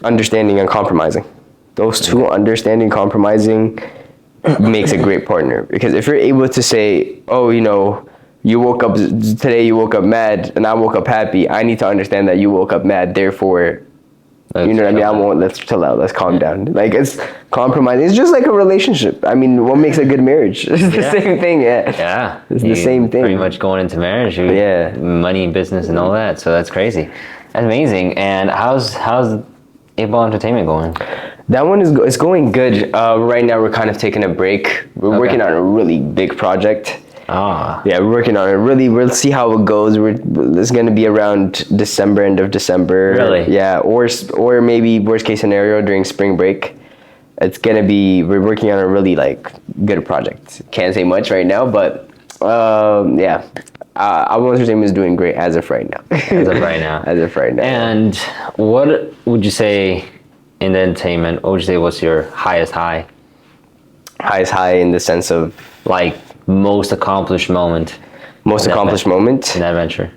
Speaker 1: Understanding and compromising. Those two, understanding, compromising, makes a great partner. Because if you're able to say, oh, you know, you woke up mad and I woke up happy, I need to understand that you woke up mad, therefore, you know what I mean? Let's chill out, let's calm down. Like, it's compromising. It's just like a relationship. I mean, what makes a good marriage? It's the same thing,
Speaker 2: Yeah.
Speaker 1: It's the same thing.
Speaker 2: Pretty much going into marriage, money, business, and all that. So that's crazy. That's amazing. And how's Actionable Entertainment going?
Speaker 1: That one is going good. Right now, we're kind of taking a break. We're working on a really big project. Yeah, we're working on it. We'll see how it goes. It's going to be around December, end of December.
Speaker 2: Really?
Speaker 1: Yeah, or maybe worst case scenario during spring break. It's going to be, we're working on a really like good project. Can't say much right now, but yeah. Actionable Entertainment is doing great as of right now.
Speaker 2: As of right now.
Speaker 1: As of right now.
Speaker 2: And what would you say in the entertainment? What would you say was your highest high?
Speaker 1: Highest high in the sense of
Speaker 2: like most accomplished moment.
Speaker 1: Most accomplished moment
Speaker 2: in that venture.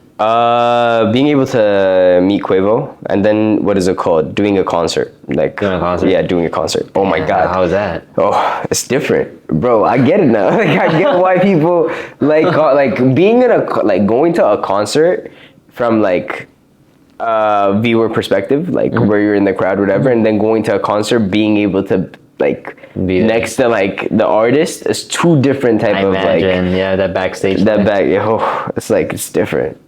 Speaker 1: Being able to meet Quavo, and then what is it called? Doing a concert. Like
Speaker 2: doing a concert.
Speaker 1: Yeah, doing a concert. Oh my God.
Speaker 2: How is that?
Speaker 1: Oh, it's different, bro. I get it now. Like I get why people like being in going to a concert from like viewer perspective, like where you're in the crowd, whatever, and then going to a concert, being able to like be next to like the artist is two different type of like
Speaker 2: that backstage
Speaker 1: it's different.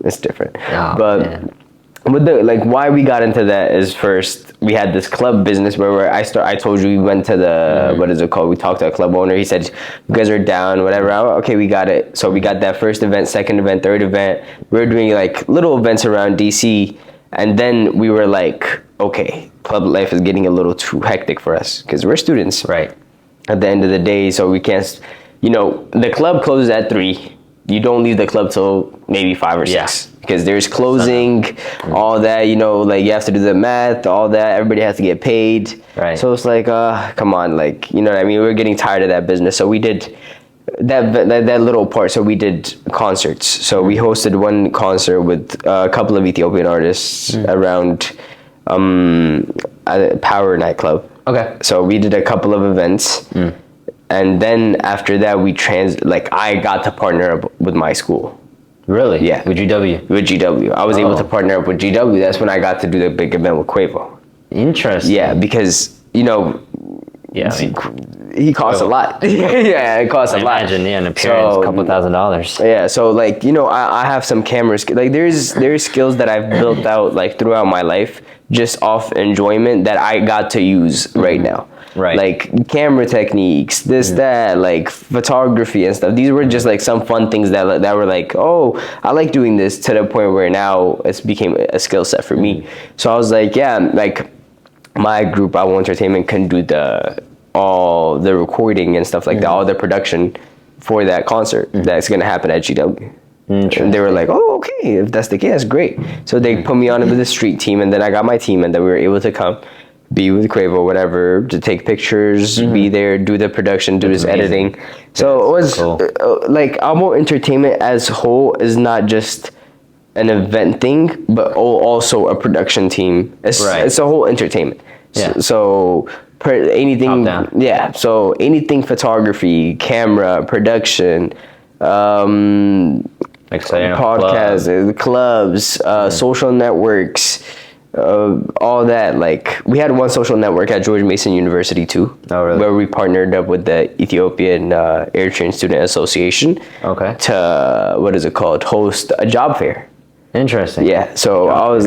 Speaker 1: But with the like why we got into that is, first we had this club business where I told you we went to the what is it called, we talked to a club owner. He said, you guys are down, whatever. Okay, we got it. So we got that first event, second event, third event. We were doing like little events around DC, and then we were like, okay, club life is getting a little too hectic for us because we're students.
Speaker 2: Right.
Speaker 1: At the end of the day, so we can't, the club closes at 3. You don't leave the club till maybe 5 or 6 because there's closing, all that, like you have to do the math, all that. Everybody has to get paid.
Speaker 2: Right.
Speaker 1: So it's like, come on, like, you know what I mean? We're getting tired of that business. So we did that little part. So we did concerts. So we hosted one concert with a couple of Ethiopian artists around a Power nightclub. Okay. So we did a couple of events, and then after that I got to partner up with my school.
Speaker 2: Really?
Speaker 1: Yeah.
Speaker 2: With GW?
Speaker 1: With GW. I was able to partner up with GW. That's when I got to do the big event with Quavo.
Speaker 2: Interesting.
Speaker 1: Yeah, because, he costs a lot. Yeah, it costs a lot.
Speaker 2: Imagine, yeah, an appearance,
Speaker 1: So,
Speaker 2: a couple $1,000s.
Speaker 1: Yeah, so like, you know, I have some cameras, like there's skills that I've built out like throughout my life just off enjoyment that I got to use right now.
Speaker 2: Right.
Speaker 1: Like camera techniques, this, that, like photography and stuff. These were just like some fun things that were like, oh, I like doing this, to the point where now it's became a skill set for me. So I was like, yeah, like my group, Owl Entertainment, can do all the recording and stuff like that, all the production for that concert that's gonna happen at GW. And they were like, oh, okay, if that's the case, that's great. So they put me on with the street team, and then I got my team, and then we were able to come, be with Quavo, whatever, to take pictures, be there, do the production, do this editing. So it was like Amo Entertainment as whole is not just an event thing, but also a production team. It's a whole entertainment.
Speaker 2: Yeah.
Speaker 1: So anything, yeah. So anything photography, camera, production, podcasts, clubs, social networks, all that. Like we had one social network at George Mason University too, where we partnered up with the Ethiopian Eritrean Student Association. To host a job fair.
Speaker 2: Interesting.
Speaker 1: Yeah. So I was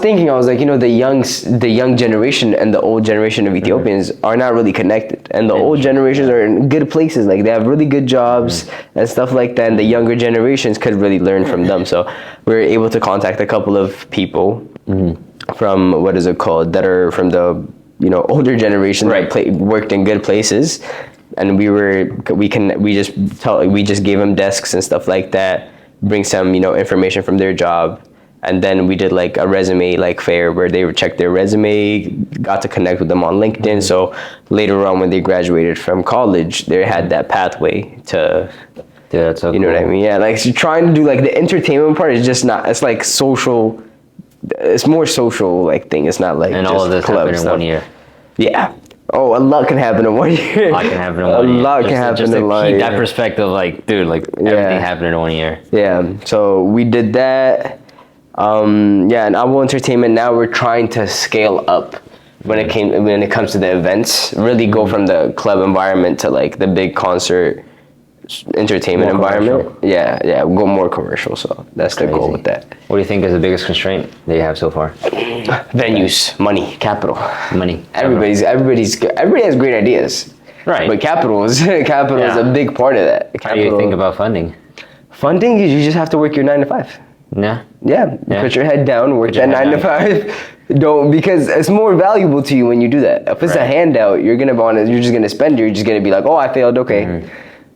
Speaker 1: thinking, you know, the young generation and the old generation of Ethiopians are not really connected, and the old generations are in good places, like they have really good jobs and stuff like that, and the younger generations could really learn from them. So we were able to contact a couple of people from that are from the, you know, older generation that worked in good places, and we just gave them desks and stuff like that. Bring some, you know, information from their job, and then we did like a resume fair where they would check their resume, got to connect with them on LinkedIn. So later on, when they graduated from college, they had that pathway to,
Speaker 2: that's so
Speaker 1: you know what I mean? Yeah, like so trying to do like the entertainment part is just not. It's like social. It's more social like thing. It's not like
Speaker 2: and
Speaker 1: just
Speaker 2: all of this happened in 1 year.
Speaker 1: Yeah. Oh, a lot can happen in 1 year.
Speaker 2: A lot can happen in 1 year.
Speaker 1: A lot can happen in 1 year.
Speaker 2: Keep that perspective, like, dude, like everything happened in 1 year.
Speaker 1: Yeah. So we did that. And Abo Entertainment, now we're trying to scale up when it comes to the events. Really go from the club environment to like the big concert entertainment environment. Yeah, go more commercial. So that's the goal with that.
Speaker 2: What do you think is the biggest constraint that you have so far?
Speaker 1: Venues, money, capital.
Speaker 2: Money.
Speaker 1: Everybody has great ideas.
Speaker 2: Right.
Speaker 1: But capital is a big part of that.
Speaker 2: How do you think about funding?
Speaker 1: Funding, you just have to work your 9 to 5.
Speaker 2: Yeah.
Speaker 1: Yeah. Put your head down, work that 9 to 5. Don't, because it's more valuable to you when you do that. If it's a handout, you're just gonna spend it. You're just gonna be like, oh, I failed. Okay.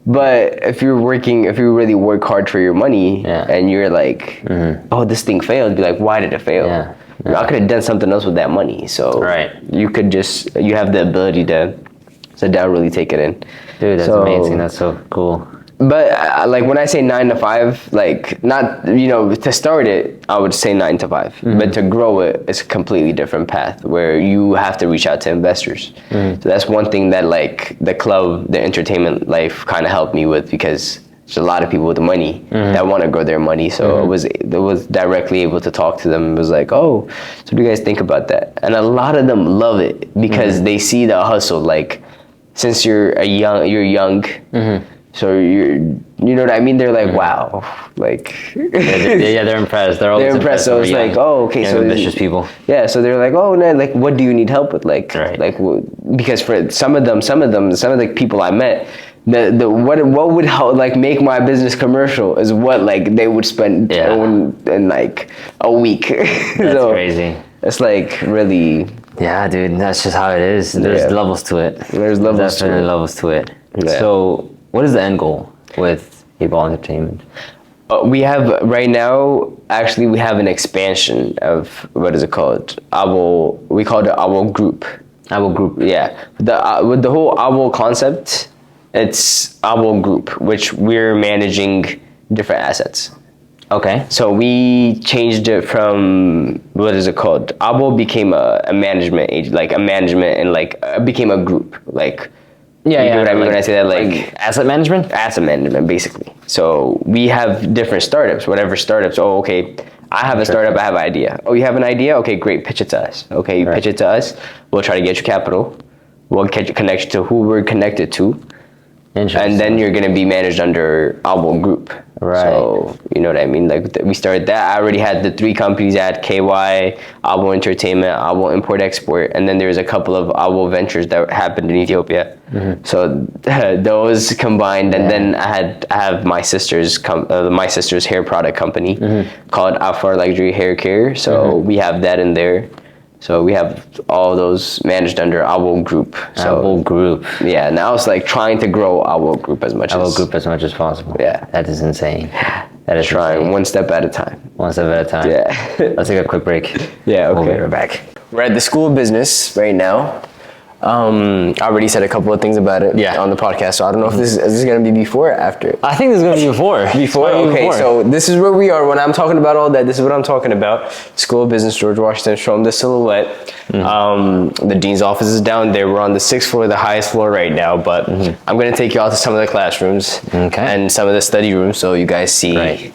Speaker 1: But if you really work hard for your money, and you're like, oh, this thing failed, be like, why did it fail? I could have done something else with that money. So you have the ability to sit down, really take it in.
Speaker 2: Dude, that's amazing. That's so cool.
Speaker 1: But like when I say 9 to 5, like not, you know, to start it, I would say 9 to 5. But to grow it, it's a completely different path where you have to reach out to investors. So that's one thing that like the club, the entertainment life kind of helped me with, because there's a lot of people with the money that want to grow their money. So it was directly able to talk to them. It was like, oh, so what do you guys think about that? And a lot of them love it because they see the hustle. Like since you're young. So you know what I mean? They're like, wow, like
Speaker 2: they're impressed. They're impressed.
Speaker 1: So it's like, oh, okay, so
Speaker 2: ambitious people.
Speaker 1: Yeah, so they're like, oh, no, like, what do you need help with? Like, because for some of the people I met, what would help, like make my business commercial is what like they would spend in like a week.
Speaker 2: That's crazy.
Speaker 1: It's like really.
Speaker 2: Yeah, dude, that's just how it is. There's levels to it.
Speaker 1: There's levels.
Speaker 2: Definitely levels to it.
Speaker 1: Yeah.
Speaker 2: So, what is the end goal with Able Entertainment?
Speaker 1: We have right now. Actually, we have an expansion of what is it called? We call it Abo Group. Abo Group. Yeah. With the whole Abo concept, it's Abo Group, which we're managing different assets.
Speaker 2: Okay.
Speaker 1: So we changed it from what is it called? Abo became a management agent, like a management, and like became a group, like. You know what I mean when I say that, like
Speaker 2: asset management?
Speaker 1: Asset management, basically. So we have different startups, whatever startups. Oh, okay, I have a startup, I have an idea. Oh, you have an idea? Okay, great, pitch it to us. Okay, you pitch it to us, we'll try to get you capital. what connection to who we're connected to.
Speaker 2: Interesting.
Speaker 1: And then you're going to be managed under Actionable Group.
Speaker 2: Right.
Speaker 1: So, you know what I mean? Like, we started that. I already had the 3 companies. I had KY, Actionable Entertainment, Actionable Import Export, and then there's a couple of Actionable Ventures that happened in Ethiopia. So those combined, and then I have my sister's hair product company called Afar Luxury Hair Care. So we have that in there. So we have all those managed under Actionable Group.
Speaker 2: Actionable Group.
Speaker 1: Yeah, now it's like trying to grow Actionable Group as much
Speaker 2: as possible.
Speaker 1: Yeah.
Speaker 2: That is insane. That is
Speaker 1: trying
Speaker 2: insane.
Speaker 1: one step at a time.
Speaker 2: One step at a time.
Speaker 1: Yeah.
Speaker 2: Let's take a quick break.
Speaker 1: Yeah, okay.
Speaker 2: We'll be right back.
Speaker 1: We're at the School of Business right now. I already said a couple of things about it on the podcast, so I don't know if is this going to be before or after?
Speaker 2: I think this is going to be before.
Speaker 1: Before? Okay, so this is where we are. When I'm talking about all that, this is what I'm talking about. School of Business, George Washington, show them the silhouette. The dean's office is down there. We're on the 6th floor, the highest floor right now, but I'm going to take you out to some of the classrooms and some of the study rooms so you guys see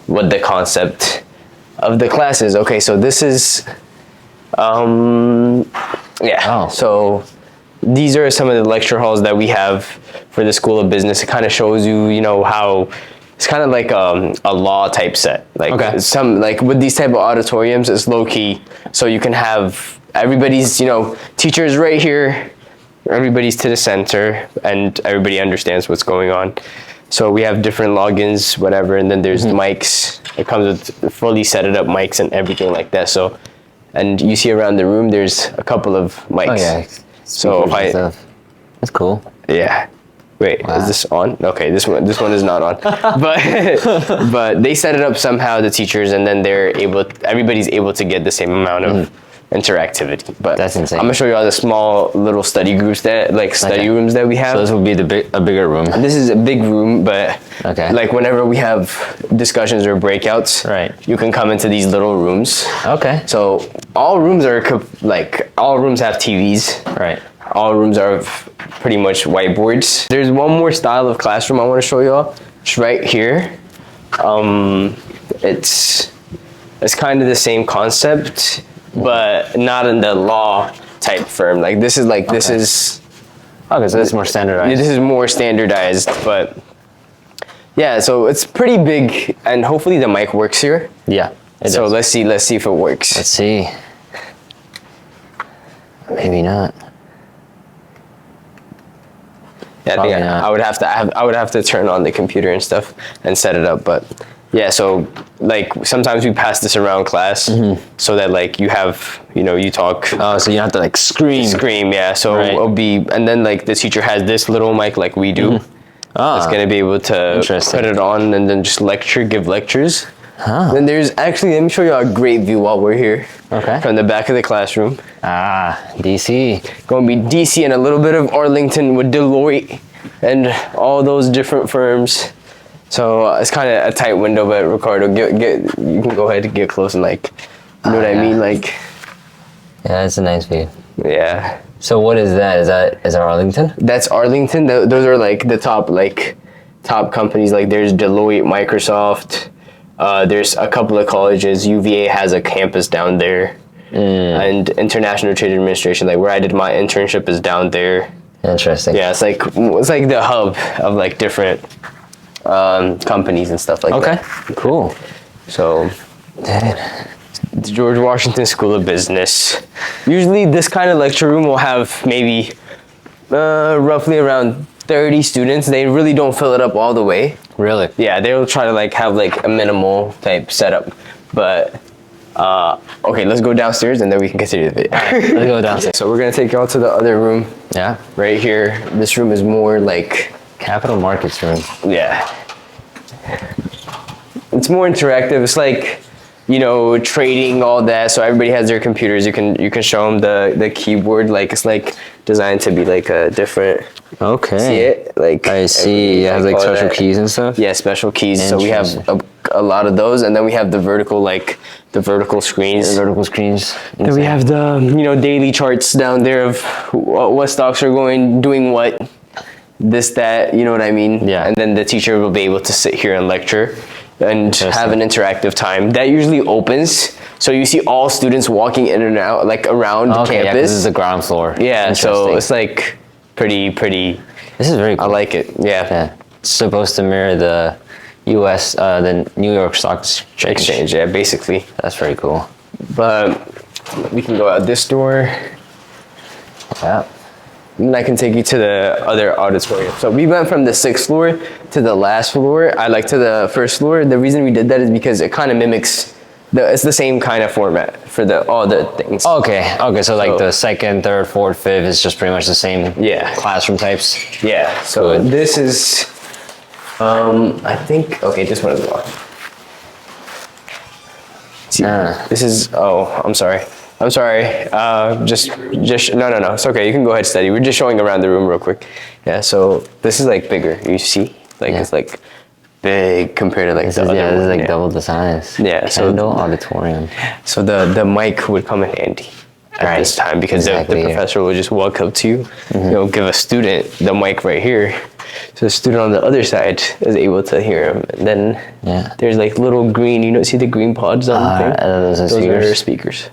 Speaker 1: what the concept of the class is. Okay, so this is, so these are some of the lecture halls that we have for the School of Business. It kind of shows you, you know, how it's kind of like a law type set. Like some, like with these type of auditoriums, it's low key. So you can have everybody's, you know, teachers right here, everybody's to the center, and everybody understands what's going on. So we have different logins, whatever, and then there's mics. It comes with fully set it up mics and everything like that. So, and you see around the room, there's a couple of mics.
Speaker 2: Oh yeah.
Speaker 1: So if I,
Speaker 2: that's cool.
Speaker 1: Yeah. Wait, is this on? Okay, this one is not on. but they set it up somehow, the teachers, and then everybody's able to get the same amount of interactivity. But
Speaker 2: that's insane.
Speaker 1: I'm gonna show you all the small little study groups study rooms that we have.
Speaker 2: So this will be a bigger room.
Speaker 1: This is a big room, but like whenever we have discussions or breakouts, you can come into these little rooms.
Speaker 2: Okay.
Speaker 1: So all rooms have TVs.
Speaker 2: Right.
Speaker 1: All rooms are pretty much whiteboards. There's one more style of classroom I want to show y'all. It's right here. It's kind of the same concept, but not in the law type firm. Like this is
Speaker 2: okay, so it's more standardized.
Speaker 1: This is more standardized, but yeah, so it's pretty big, and hopefully the mic works here.
Speaker 2: Yeah.
Speaker 1: So let's see if it works.
Speaker 2: Let's see. Maybe not.
Speaker 1: Yeah, I think I would have to turn on the computer and stuff and set it up, but yeah, so like sometimes we pass this around class so that like you talk.
Speaker 2: Oh, so you have to like scream.
Speaker 1: Yeah. So it'll be, and then like the teacher has this little mic like we do. It's gonna be able to put it on and then just give lectures. Then there's actually, let me show you a great view while we're here.
Speaker 2: Okay.
Speaker 1: From the back of the classroom.
Speaker 2: DC.
Speaker 1: Going to be DC and a little bit of Arlington with Deloitte and all those different firms. So it's kind of a tight window, but Ricardo, you can go ahead and get close and like, you know what I mean? Like.
Speaker 2: Yeah, that's a nice view.
Speaker 1: Yeah.
Speaker 2: So what is that? Is that Arlington?
Speaker 1: That's Arlington. Those are like the top companies. Like there's Deloitte, Microsoft. There's a couple of colleges. UVA has a campus down there, and International Trade Administration, like where I did my internship, is down there.
Speaker 2: Interesting.
Speaker 1: Yeah, it's like the hub of like different companies and stuff like that.
Speaker 2: Okay, cool.
Speaker 1: So, the George Washington School of Business. Usually, this kind of lecture room will have maybe roughly around 30 students. They really don't fill it up all the way.
Speaker 2: Really?
Speaker 1: Yeah, they'll try to like have like a minimal type setup, but okay, let's go downstairs and then we can continue the video.
Speaker 2: Let's go downstairs.
Speaker 1: So we're gonna take y'all to the other room.
Speaker 2: Yeah.
Speaker 1: Right here. This room is more like
Speaker 2: capital markets room.
Speaker 1: Yeah. It's more interactive. It's like, you know, trading, all that. So everybody has their computers. You can show them the keyboard. Like it's like designed to be like a different.
Speaker 2: Okay.
Speaker 1: See it? Like
Speaker 2: I see. It has like special keys and stuff.
Speaker 1: Yeah, special keys. So we have a lot of those, and then we have the vertical screens.
Speaker 2: The vertical screens.
Speaker 1: Then we have the daily charts down there of what stocks are doing what, this, that. You know what I mean?
Speaker 2: Yeah.
Speaker 1: And then the teacher will be able to sit here and lecture. and have an interactive time. That usually opens, so you see all students walking in and out, like around
Speaker 2: Okay, yeah, 'cause
Speaker 1: campus.
Speaker 2: this is the ground floor.
Speaker 1: Yeah, so
Speaker 2: Interesting.
Speaker 1: it's like pretty.
Speaker 2: This is very cool.
Speaker 1: I like it. Yeah.
Speaker 2: Yeah. It's supposed to mirror the U.S., the New York Stock
Speaker 1: Exchange. Yeah, basically.
Speaker 2: That's very cool.
Speaker 1: But we can go out this door.
Speaker 2: Yeah.
Speaker 1: And I can take you to the other auditorium. So we went from the 6th floor to the last floor. I like to the 1st floor. The reason we did that is because it kind of mimics it's the same kind of format for all the things.
Speaker 2: Okay. So like the 2nd, 3rd, 4th, 5th is just pretty much the same.
Speaker 1: Yeah.
Speaker 2: Classroom types.
Speaker 1: Yeah. So this is, I think. Okay, this one is locked. See, this is. Oh, I'm sorry. Just no. It's okay. You can go ahead, study. We're just showing around the room real quick. Yeah. So this is like bigger. You see, like it's like big compared to like the other one.
Speaker 2: This is like double the size.
Speaker 1: Yeah.
Speaker 2: Kendall auditorium.
Speaker 1: So the mic would come in handy at this time because the professor will just walk up to you, give a student the mic right here. So the student on the other side is able to hear him. And then there's like little green, see the green pods on the thing?
Speaker 2: Those
Speaker 1: are speakers.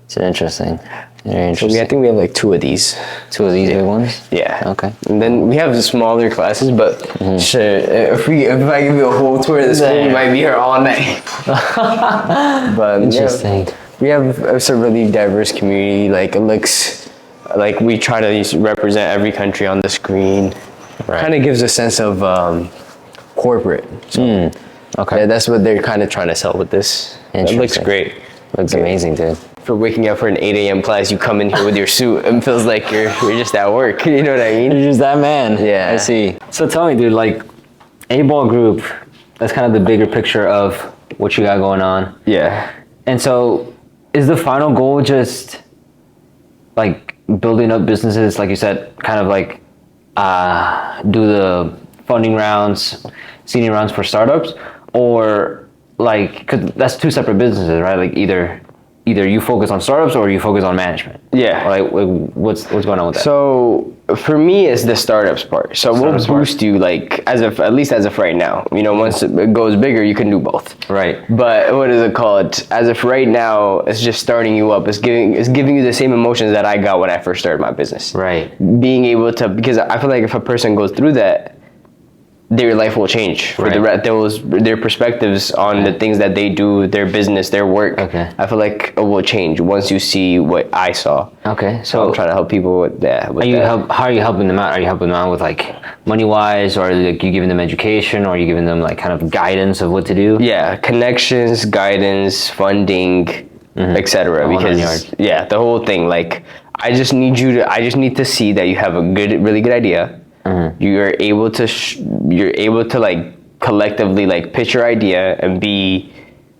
Speaker 2: It's interesting. Very interesting.
Speaker 1: So I think we have like 2 of these.
Speaker 2: 2 of these big ones?
Speaker 1: Yeah.
Speaker 2: Okay.
Speaker 1: And then we have the smaller classes, but sure, if I give you a whole tour of the school, we might be here all night. But
Speaker 2: interesting.
Speaker 1: We have a really diverse community. Like it looks like we try to represent every country on the screen. Right. Kind of gives a sense of corporate. So,
Speaker 2: okay.
Speaker 1: Yeah, that's what they're kind of trying to sell with this. It looks great.
Speaker 2: Looks amazing, dude.
Speaker 1: For waking up for an 8 a.m. class, you come in here with your suit and feels like you're just at work. You know what I mean?
Speaker 2: You're just that man.
Speaker 1: Yeah.
Speaker 2: I see. So tell me, dude, like A-Ball Group, that's kind of the bigger picture of what you got going on.
Speaker 1: Yeah.
Speaker 2: And so is the final goal just like building up businesses, like you said, kind of like do the funding rounds, seeding rounds for startups, or like, cause that's 2 separate businesses, right? Like either you focus on startups or you focus on management. Yeah. Or like what's going on with that?
Speaker 1: So for me, it's the startups part. So we'll boost you like at least as of right now. Once it goes bigger, you can do both.
Speaker 2: Right.
Speaker 1: But what is it called? As of right now, it's just starting you up. It's giving you the same emotions that I got when I first started my business.
Speaker 2: Right.
Speaker 1: Being able to, because I feel like if a person goes through that, their life will change for their perspectives on the things that they do, their business, their work.
Speaker 2: Okay.
Speaker 1: I feel like it will change once you see what I saw.
Speaker 2: Okay.
Speaker 1: So I'm trying to help people with that.
Speaker 2: How are you helping them out? Are you helping them out with like money wise, or like you giving them education, or are you giving them like kind of guidance of what to do?
Speaker 1: Yeah, connections, guidance, funding, etc. Because the whole thing. Like I just need to see that you have a really good idea. You're able to like collectively like pitch your idea and be,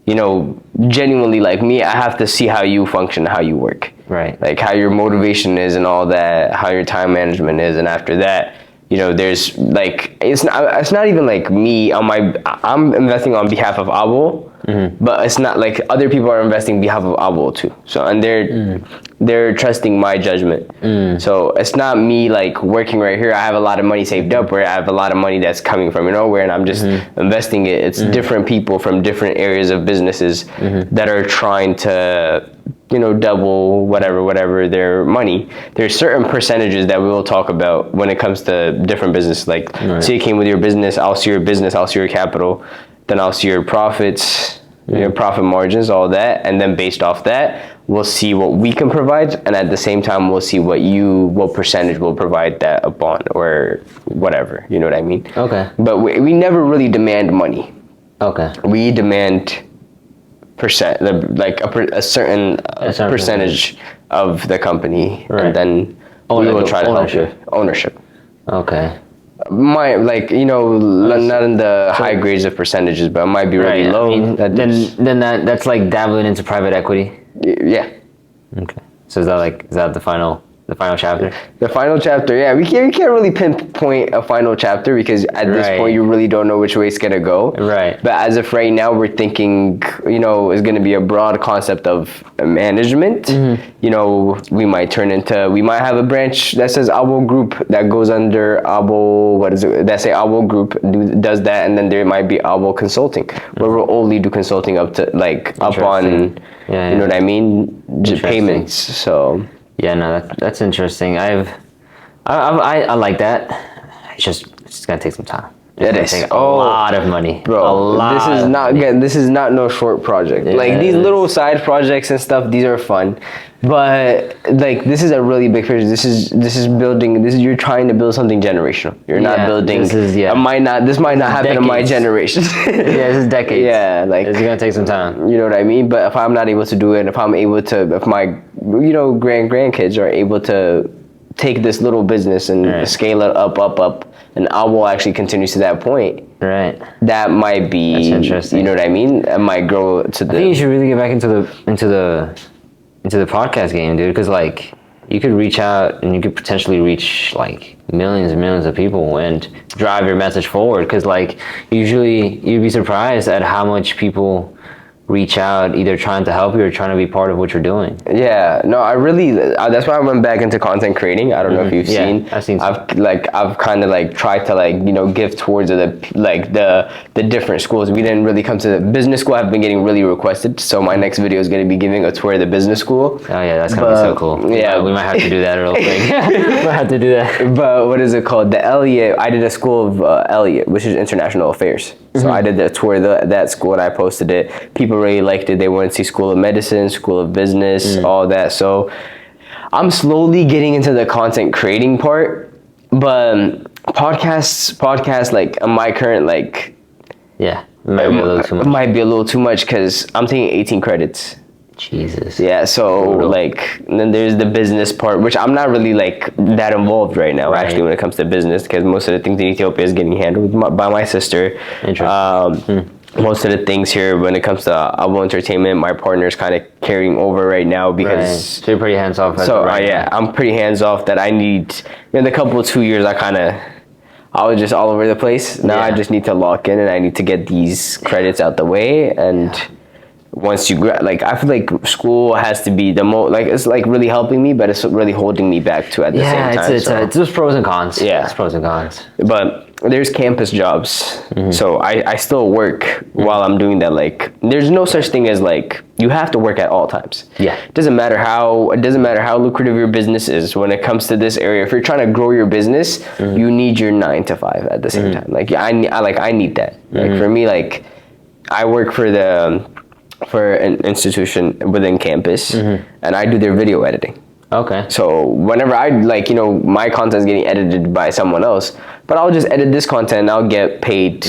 Speaker 1: genuinely like me. I have to see how you function, how you work,
Speaker 2: right?
Speaker 1: Like how your motivation is and all that, how your time management is, and after that, there's like it's not even like me I'm investing on behalf of Abul. But it's not like other people are investing on behalf of Abul too. So and they're trusting my judgment. So it's not me like working right here. I have a lot of money saved up, where I have a lot of money that's coming from nowhere, and I'm just investing it. It's different people from different areas of businesses that are trying to double whatever their money. There's certain percentages that we will talk about when it comes to different business. Like say you came with your business, I'll see your business, I'll see your capital. Then I'll see your profits, your profit margins, all that. And then based off that, we'll see what we can provide. And at the same time, we'll see what percentage will provide that upon or whatever. You know what I mean?
Speaker 2: Okay.
Speaker 1: But we never really demand money.
Speaker 2: Okay.
Speaker 1: We demand like a certain percentage of the company. Right. And then we will try to help you. Ownership.
Speaker 2: Okay.
Speaker 1: Not in the high grades of percentages, but it might be really low.
Speaker 2: Then that's like dabbling into private equity.
Speaker 1: Yeah.
Speaker 2: Okay. So is that the final The final chapter.
Speaker 1: The final chapter, yeah. We can't really pinpoint a final chapter because at this
Speaker 2: Right.
Speaker 1: point you really don't know which way it's gonna go.
Speaker 2: Right.
Speaker 1: But as of right now, we're thinking, it's gonna be a broad concept of management. You know, we might have a branch that says Abo Group that goes under Abo. What is it? That say Abo Group does that, and then there might be Abo Consulting, where we'll only do consulting up to up on,
Speaker 2: Yeah,
Speaker 1: you know what I mean,
Speaker 2: Interesting.
Speaker 1: payments. So.
Speaker 2: Yeah, no, that's interesting. I like that. It's gonna take some time. It's gonna take a lot of money,
Speaker 1: bro. This is not no short project. Like these little side projects and stuff, these are fun, but like this is a really big picture. This is building. You're trying to build something generational. You're not building. This might not happen in my generation.
Speaker 2: Yeah, this is decades.
Speaker 1: Yeah, like
Speaker 2: it's gonna take some time.
Speaker 1: You know what I mean? But if I'm not able to do it, if my grandkids are able to take this little business and scale it up, and I will actually continue to that point.
Speaker 2: Right.
Speaker 1: That might be.
Speaker 2: That's interesting.
Speaker 1: You know what I mean? It might grow to the.
Speaker 2: I think you should really get back into the podcast game, dude. Because like you could reach out and you could potentially reach like millions and millions of people and drive your message forward. Because like usually you'd be surprised at how much people reach out, either trying to help you or trying to be part of what you're doing.
Speaker 1: Yeah, no, that's why I went back into content creating. I don't know if you've seen.
Speaker 2: I've seen.
Speaker 1: I've kind of like tried to give towards the different schools. We didn't really come to the business school. I've been getting really requested, so my next video is going to be giving a tour of the business school.
Speaker 2: Oh yeah, that's gonna be so cool.
Speaker 1: Yeah,
Speaker 2: we might have to do that real quick. We might have to do that.
Speaker 1: But what is it called? The Elliott. I did a school of Elliott, which is international affairs. So I did the tour of that school and I posted it. People really liked it. They wanted to see School of Medicine, School of Business, all that. So I'm slowly getting into the content creating part, but podcasts like my current
Speaker 2: yeah, it might be a little too much.
Speaker 1: Might be a little too much because I'm taking 18 credits.
Speaker 2: Jesus.
Speaker 1: Yeah, so and then there's the business part, which I'm not really that involved right now. Actually, when it comes to business, because most of the things in Ethiopia is getting handled by my sister.
Speaker 2: Interesting.
Speaker 1: Most of the things here, when it comes to Abo Entertainment, my partner's kind of carrying over right now because.
Speaker 2: So you're pretty hands off.
Speaker 1: I'm pretty hands off. That I need in the couple of 2 years. I was just all over the place. Now I just need to lock in, and I need to get these credits out the way and. Once you I feel like school has to be the most it's really helping me, but it's really holding me back too at the same time.
Speaker 2: It's just pros and cons.
Speaker 1: Yeah,
Speaker 2: it's pros and cons.
Speaker 1: But there's campus jobs, so I still work while I'm doing that. There's no such thing as you have to work at all times.
Speaker 2: Yeah,
Speaker 1: it doesn't matter how lucrative your business is. When it comes to this area, if you're trying to grow your business, you need your 9 to 5 at the same time. I need that. For me, I work for an institution within campus, and I do their video editing.
Speaker 2: Okay.
Speaker 1: So whenever my content is getting edited by someone else, but I'll just edit this content and I'll get paid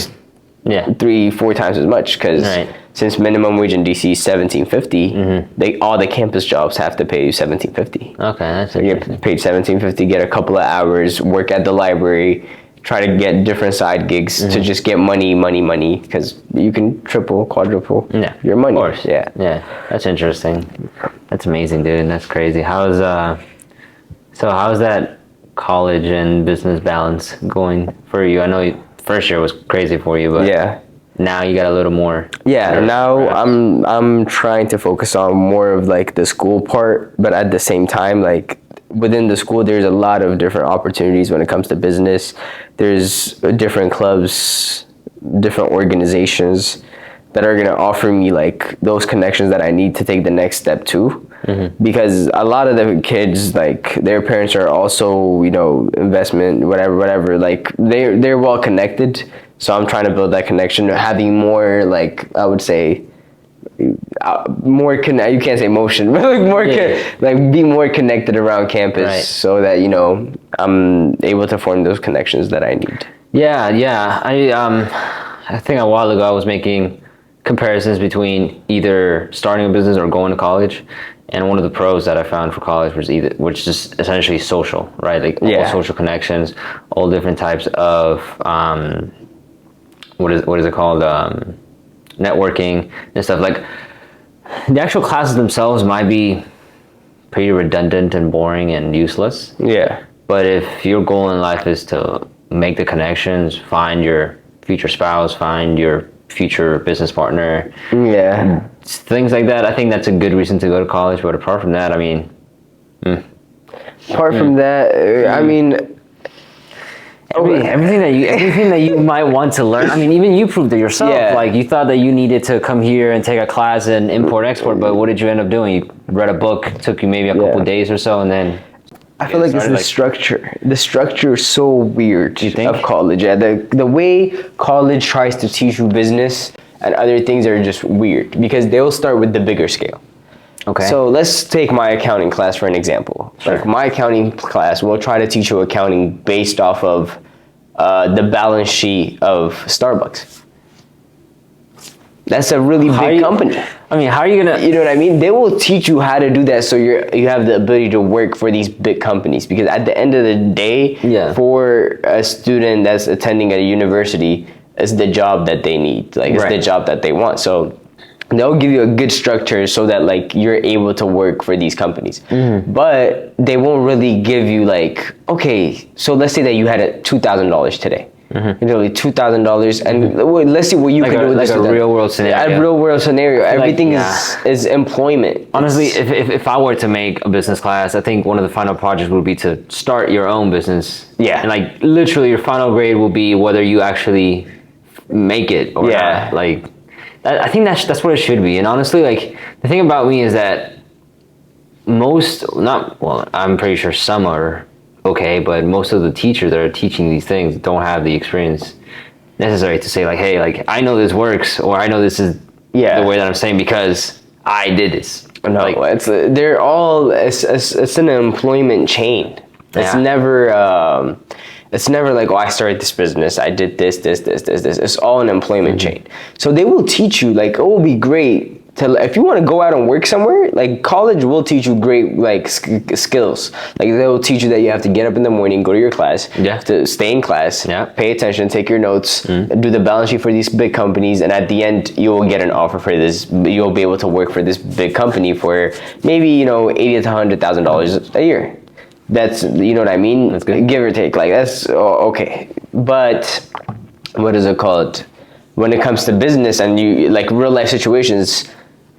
Speaker 1: 3-4 times as much because since minimum wage in DC is $17.50, all the campus jobs have to pay you $17.50.
Speaker 2: Okay, that's
Speaker 1: so you get paid $17.50, get a couple of hours, work at the library, try to get different side gigs to just get money, because you can triple, quadruple your money.
Speaker 2: Of course. Yeah, that's interesting. That's amazing, dude. That's crazy. How's that college and business balance going for you? I know first year was crazy for you, but now you got a little more.
Speaker 1: Yeah, now I'm trying to focus on more of the school part, but at the same time within the school, there's a lot of different opportunities when it comes to business. There's different clubs, different organizations that are going to offer me those connections that I need to take the next step too. Because a lot of the kids, their parents are also, investment, whatever. They're well connected. So I'm trying to build that connection, having more, I would say, more you can't say motion, but be more connected around campus, so that I'm able to form those connections that I need.
Speaker 2: I think a while ago I was making comparisons between either starting a business or going to college, and one of the pros that I found for college was just essentially social, right? All social connections, all different types of what is it called, networking and stuff. The actual classes themselves might be pretty redundant and boring and useless.
Speaker 1: Yeah.
Speaker 2: But if your goal in life is to make the connections, find your future spouse, find your future business partner,
Speaker 1: Yeah.
Speaker 2: things like that, I think that's a good reason to go to college. But apart from that, I mean,
Speaker 1: Apart from that, I mean,
Speaker 2: everything that you might want to learn. I mean, even you proved it yourself.
Speaker 1: Yeah.
Speaker 2: Like, you thought that you needed to come here and take a class in import export, but what did you end up doing? You read a book, took you maybe a couple days or so, and then
Speaker 1: I feel like it's the structure. The structure is so weird of college. Yeah, the way college tries to teach you business and other things are just weird because they'll start with the bigger scale.
Speaker 2: Okay.
Speaker 1: So let's take my accounting class for an example.
Speaker 2: Sure.
Speaker 1: Like my accounting class will try to teach you accounting based off of the balance sheet of Starbucks. That's a really big company.
Speaker 2: I mean, how are you gonna?
Speaker 1: You know what I mean? They will teach you how to do that, so you have the ability to work for these big companies. Because at the end of the day, for a student that's attending a university, it's the job that they need. Like it's the job that they want. So they'll give you a good structure so that like you're able to work for these companies. But they won't really give you like, okay, so let's say that you had $2,000 today. Literally $2,000, and let's see what you can do with
Speaker 2: like
Speaker 1: this.
Speaker 2: A real world scenario.
Speaker 1: A real world scenario. Everything is employment.
Speaker 2: Honestly, if I were to make a business class, I think one of the final projects would be to start your own business.
Speaker 1: Yeah.
Speaker 2: And like literally your final grade will be whether you actually make it or not. Like I think that's what it should be. And honestly, like the thing about me is that I'm pretty sure some are okay, but most of the teachers that are teaching these things don't have the experience necessary to say like, hey, like I know this works, or I know this is the way that I'm saying because I did this.
Speaker 1: No,
Speaker 2: like,
Speaker 1: it's an employment chain. It's never like, oh, I started this business, I did this. It's all an employment chain. So they will teach you like, oh, it will be great if you want to go out and work somewhere. Like college will teach you great like skills. Like they will teach you that you have to get up in the morning, go to your class, you have to stay in class, pay attention, take your notes, do the balance sheet for these big companies, and at the end you will get an offer for this. You'll be able to work for this big company for maybe $80,000 to $100,000 a year. That's, you know what I mean? That's good. Give or take. Like that's okay. But what is it called? When it comes to business and you like real life situations,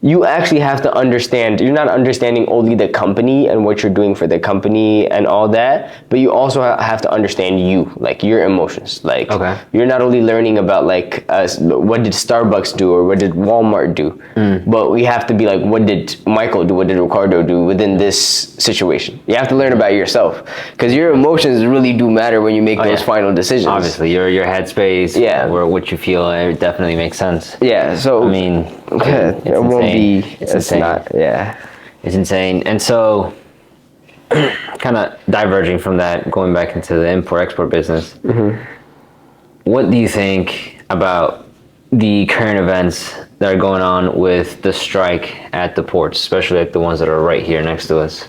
Speaker 1: you actually have to understand. You're not understanding only the company and what you're doing for the company and all that, but you also have to understand you, like your emotions. Like you're not only learning about like what did Starbucks do or what did Walmart do, but we have to be like, what did Michael do, what did Ricardo do within this situation? You have to learn about yourself because your emotions really do matter when you make those final decisions.
Speaker 2: Obviously, your headspace, or what you feel, it definitely makes sense.
Speaker 1: Yeah. So
Speaker 2: I mean,
Speaker 1: it won't be. It's
Speaker 2: insane.
Speaker 1: not. Yeah.
Speaker 2: It's insane. And so, kind of diverging from that, going back into the import-export business, what do you think about the current events that are going on with the strike at the ports, especially like the ones that are right here next to us?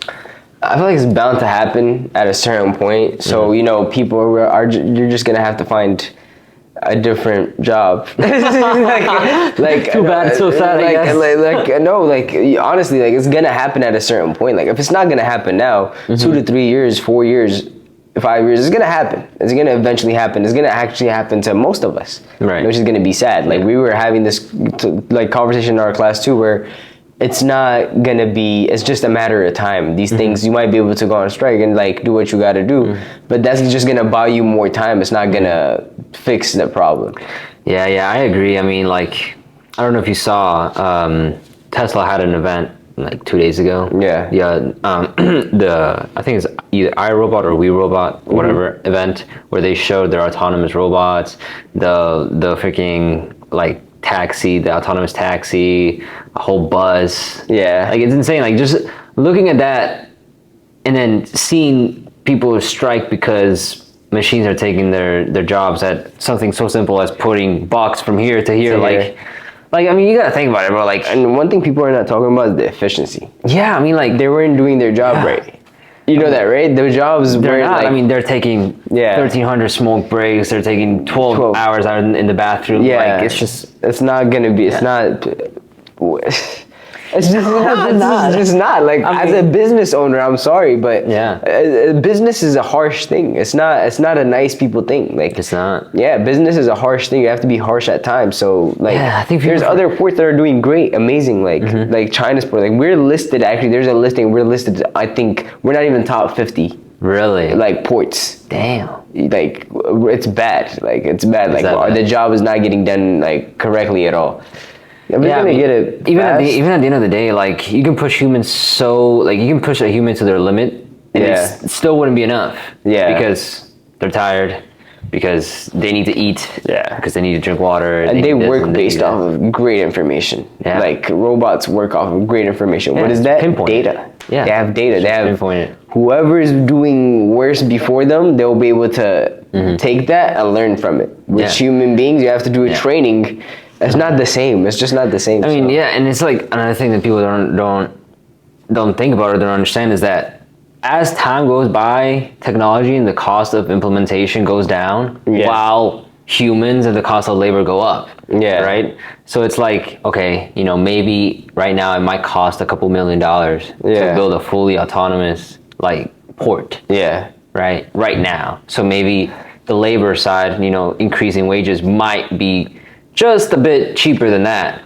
Speaker 1: I feel like it's bound to happen at a certain point. So, people you're just going to have to find a different job. like
Speaker 2: too bad, so sad.
Speaker 1: Honestly, like it's gonna happen at a certain point. Like if it's not gonna happen now, 2 to 3 years, 4 years, 5 years, it's gonna happen. It's gonna eventually happen. It's gonna actually happen to most of us,
Speaker 2: right?
Speaker 1: Which is gonna be sad. Like we were having this like conversation in our class too, where it's not gonna be. It's just a matter of time. These things you might be able to go on strike and like do what you got to do, but that's just gonna buy you more time. It's not gonna fix the problem.
Speaker 2: Yeah, I agree. I mean, like, I don't know if you saw, Tesla had an event like 2 days ago.
Speaker 1: Yeah.
Speaker 2: I think it's either iRobot or WeRobot, whatever event, where they showed their autonomous robots, the freaking like taxi, the autonomous taxi, a whole bus.
Speaker 1: Yeah.
Speaker 2: Like it's insane. Like just looking at that and then seeing people strike because machines are taking their jobs at something so simple as putting box from here to here. Like I mean, you gotta think about it, bro. Like,
Speaker 1: and one thing people are not talking about is the efficiency.
Speaker 2: Yeah, I mean, like
Speaker 1: they weren't doing their job right. You know that, right? Their jobs
Speaker 2: they're
Speaker 1: weren't.
Speaker 2: Not. I mean, they're taking 1,300 smoke breaks. They're taking 12 hours out in the bathroom.
Speaker 1: Yeah,
Speaker 2: like it's just.
Speaker 1: It's not gonna be. It's not. It's just not. Like, as a business owner, I'm sorry, but business is a harsh thing. It's not a nice people thing. Like,
Speaker 2: It's not.
Speaker 1: Yeah, business is a harsh thing. You have to be harsh at times. So like,
Speaker 2: I think
Speaker 1: there's other ports that are doing great, amazing. Like China's port. Like, we're listed. Actually, there's a listing. We're listed. I think we're not even top 50.
Speaker 2: Really?
Speaker 1: Like, ports.
Speaker 2: Damn.
Speaker 1: Like, it's bad. Like, it's bad. Like, the job is not getting done like correctly at all. We're gonna get it
Speaker 2: even at the end of the day, like, you can push humans you can push a human to their limit, and it still wouldn't be enough.
Speaker 1: Yeah.
Speaker 2: Because they're tired, because they need to eat.
Speaker 1: Yeah.
Speaker 2: Because they need to drink water.
Speaker 1: And they work based off of great information.
Speaker 2: Yeah.
Speaker 1: Like, robots work off of great information. What is that?
Speaker 2: Pinpoint.
Speaker 1: Data.
Speaker 2: Yeah.
Speaker 1: They have data. They have
Speaker 2: pinpoint it.
Speaker 1: Whoever is doing worse before them, they'll be able to take that and learn from it. With human beings, you have to do a training. It's not the same. It's just not the same.
Speaker 2: I mean, and it's like another thing that people don't think about or don't understand is that as time goes by, technology and the cost of implementation goes down, while humans and the cost of labor go up.
Speaker 1: Yeah.
Speaker 2: Right? So it's like, okay, maybe right now it might cost a couple $1 million to build a fully autonomous like port.
Speaker 1: Yeah.
Speaker 2: Right now. So maybe the labor side, increasing wages might be just a bit cheaper than that.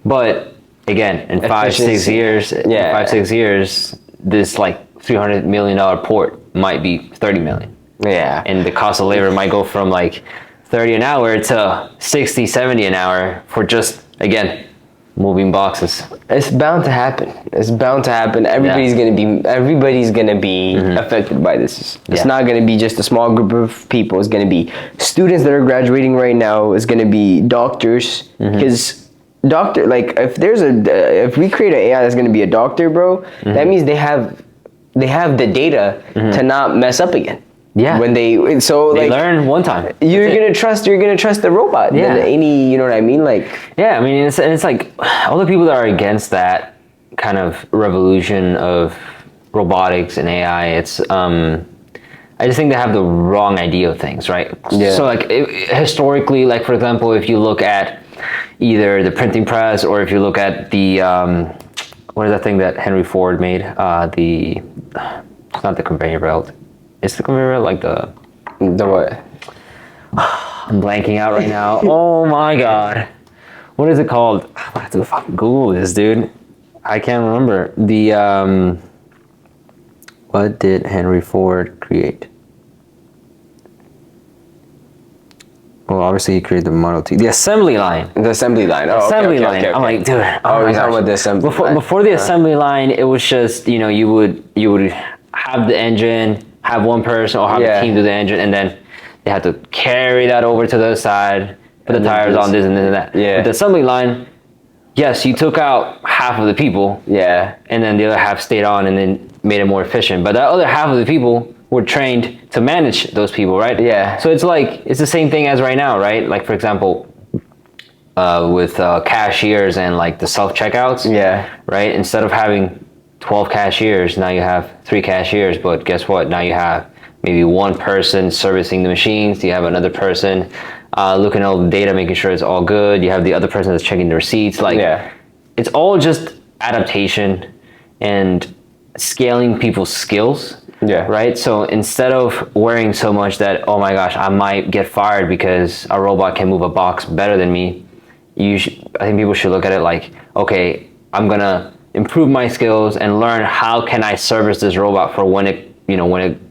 Speaker 2: But again, in 5-6 years, this like $300 million port might be 30 million.
Speaker 1: Yeah.
Speaker 2: And the cost of labor might go from like 30 an hour to 60, 70 an hour for just, again, moving boxes.
Speaker 1: It's bound to happen. Everybody's gonna be affected by this. It's not gonna be just a small group of people. It's gonna be students that are graduating right now. It's gonna be doctors. Because if we create an AI that's gonna be a doctor, bro, that means they have the data to not mess up again.
Speaker 2: Yeah.
Speaker 1: When they
Speaker 2: learn one time.
Speaker 1: You're gonna trust the robot.
Speaker 2: Yeah.
Speaker 1: Than any, you know what I mean? Like,
Speaker 2: yeah, I mean, it's like all the people that are against that kind of revolution of robotics and AI. It's I just think they have the wrong idea of things, right?
Speaker 1: Yeah.
Speaker 2: So like historically, like for example, if you look at either the printing press or if you look at the what is that thing that Henry Ford made? It's not the conveyor belt. It's the conveyor belt, like the
Speaker 1: what?
Speaker 2: I'm blanking out right now. Oh my god. What is it called? I'm gonna have to fucking Google this, dude. I can't remember. What did Henry Ford create? Well, obviously he created the Model T. The assembly line.
Speaker 1: The assembly line. Oh,
Speaker 2: assembly
Speaker 1: okay,
Speaker 2: line.
Speaker 1: okay.
Speaker 2: I'm like, dude.
Speaker 1: Oh, you're talking about the assembly line.
Speaker 2: Before the assembly line, it was just, you would have the engine, have one person or have a team do the engine, and then they had to carry that over to the other side, put the tires on this and this and that.
Speaker 1: Yeah.
Speaker 2: With the assembly line, yes, you took out half of the people.
Speaker 1: Yeah.
Speaker 2: And then the other half stayed on and then made it more efficient. But that other half of the people were trained to manage those people, right?
Speaker 1: Yeah.
Speaker 2: So it's like, it's the same thing as right now, right? Like, for example, with cashiers and like the self-checkouts.
Speaker 1: Yeah.
Speaker 2: Right? Instead of having 12 cashiers, now you have 3 cashiers, but guess what? Now you have maybe one person servicing the machines. You have another person looking at all the data, making sure it's all good. You have the other person that's checking the receipts. Like, it's all just adaptation and scaling people's skills.
Speaker 1: Yeah.
Speaker 2: Right? So instead of worrying so much that, oh my gosh, I might get fired because a robot can move a box better than me, I think people should look at it like, okay, I'm gonna improve my skills and learn how can I service this robot for when it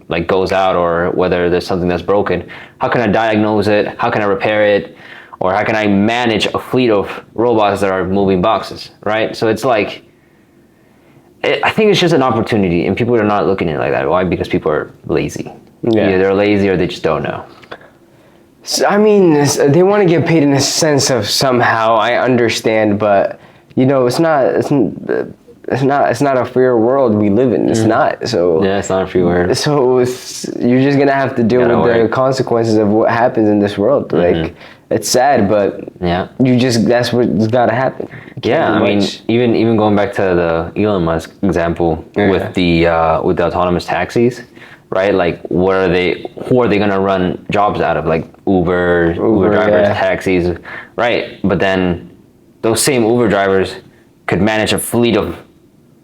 Speaker 2: like goes out, or whether there's something that's broken. How can I diagnose it? How can I repair it? Or how can I manage a fleet of robots that are moving boxes, right? So it's like, I think it's just an opportunity, and people are not looking at it like that. Why? Because people are lazy.
Speaker 1: Yeah.
Speaker 2: Either they're lazy or they just don't know.
Speaker 1: So, I mean, they want to get paid in a sense of somehow. I understand, but it's not a fair world we live in. It's not. So
Speaker 2: yeah, it's not a free world.
Speaker 1: So you're just gonna have to deal with the consequences of what happens in this world. Like, it's sad, but that's what's gotta happen.
Speaker 2: Yeah, I mean, even going back to the Elon Musk example with the autonomous taxis, right? Like, who are they gonna run jobs out of? Like Uber drivers, taxis, right? But then those same Uber drivers could manage a fleet of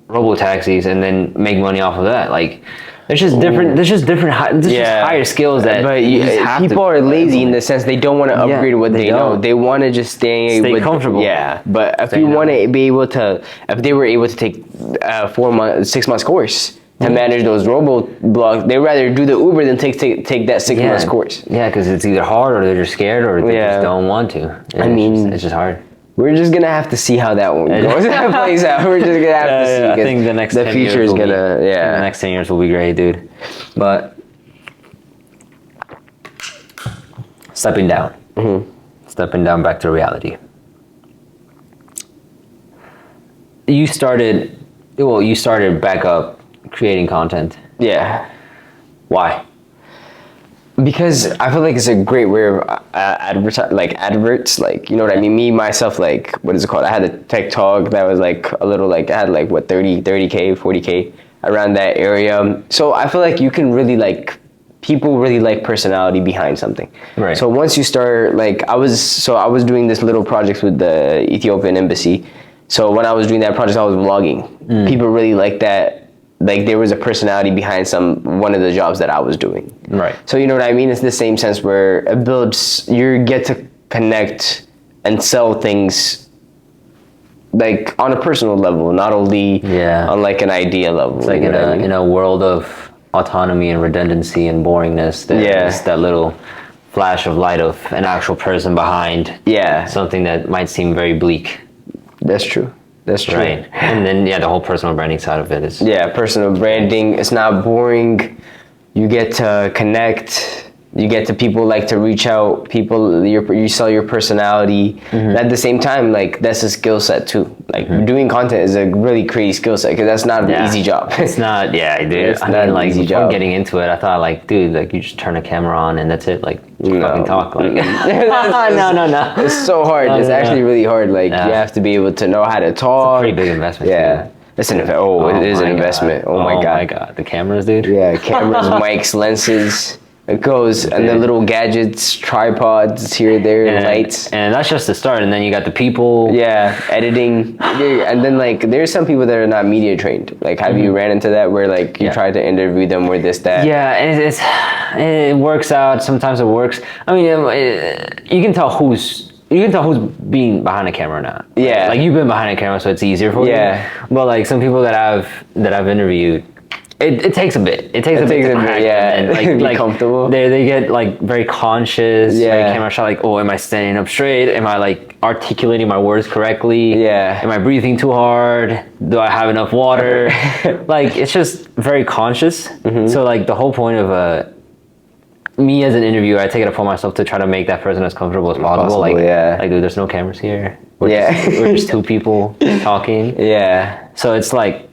Speaker 2: robo taxis and then make money off of that. Like, there's just different. There's just higher skills that.
Speaker 1: But people are lazy in the sense they don't want to upgrade what they know. They want to just stay
Speaker 2: comfortable.
Speaker 1: Yeah, but if you want to be able to, if they were able to take a 6 months course to manage those robo blocks, they'd rather do the Uber than take that 6 months course.
Speaker 2: Yeah, because it's either hard or they're just scared or they just don't want to. It's just hard.
Speaker 1: We're just gonna have to see how that one goes. That plays out. We're just gonna have to see.
Speaker 2: I think the next 10
Speaker 1: future
Speaker 2: years
Speaker 1: is gonna.
Speaker 2: The next 10 years will be great, dude. But stepping down back to reality. You started back up creating content.
Speaker 1: Yeah.
Speaker 2: Why?
Speaker 1: Because I feel like it's a great way of adverts, like, you know what I mean? Me, myself, like, what is it called? I had a TikTok that was like a little, like, I had like, what, 30K, 40K around that area. So I feel like you can really, like, people really like personality behind something.
Speaker 2: Right.
Speaker 1: So once you start, like, I was doing this little project with the Ethiopian embassy. So when I was doing that project, I was vlogging. People really liked that. Like, there was a personality behind one of the jobs that I was doing.
Speaker 2: Right.
Speaker 1: So, you know what I mean? It's the same sense where it builds, you get to connect and sell things, like, on a personal level, not only on, like, an idea level.
Speaker 2: It's like in a world of autonomy and redundancy and boringness, there's that little flash of light of an actual person behind something that might seem very bleak.
Speaker 1: That's true. That's true.
Speaker 2: Right. And then, the whole personal branding side of it is...
Speaker 1: Yeah, personal branding. It's not boring. You get to connect. You get to people like to reach out. You sell your personality. At the same time, like, that's a skill set too. Like, doing content is a really crazy skill set because that's not an easy job.
Speaker 2: It's not, dude.
Speaker 1: It's not an easy
Speaker 2: before
Speaker 1: job.
Speaker 2: Getting into it, I thought, like, dude, like, you just turn a camera on and that's it. Like, fucking talk. Like, no.
Speaker 1: It's so hard. It's actually really hard. Like, you have to be able to know how to talk.
Speaker 2: It's a pretty big investment.
Speaker 1: Yeah. It's an it is an investment. Oh my god.
Speaker 2: The cameras, dude.
Speaker 1: Yeah, cameras, mics, lenses. It goes, and the little gadgets, tripods here, there, lights.
Speaker 2: And that's just the start, and then you got the people.
Speaker 1: Yeah, editing. And then, like, there's some people that are not media trained. Like, have you ran into that where, like, you try to interview them or this, that?
Speaker 2: Yeah, and it works out. Sometimes it works. I mean, you can tell who's being behind the camera or not.
Speaker 1: Yeah.
Speaker 2: Like, you've been behind the camera, so it's easier for you. Yeah. But, like, some people that I've interviewed, it takes a bit. It takes a bit to crack. And like
Speaker 1: comfortable.
Speaker 2: They get, like, very conscious. Very camera shot. Like, oh, am I standing up straight? Am I, like, articulating my words correctly?
Speaker 1: Yeah.
Speaker 2: Am I breathing too hard? Do I have enough water? Like, it's just very conscious. So, like, the whole point of me as an interviewer, I take it upon myself to try to make that person as comfortable as possible. Like, dude, there's no cameras here. We're just two people talking.
Speaker 1: Yeah.
Speaker 2: So it's like,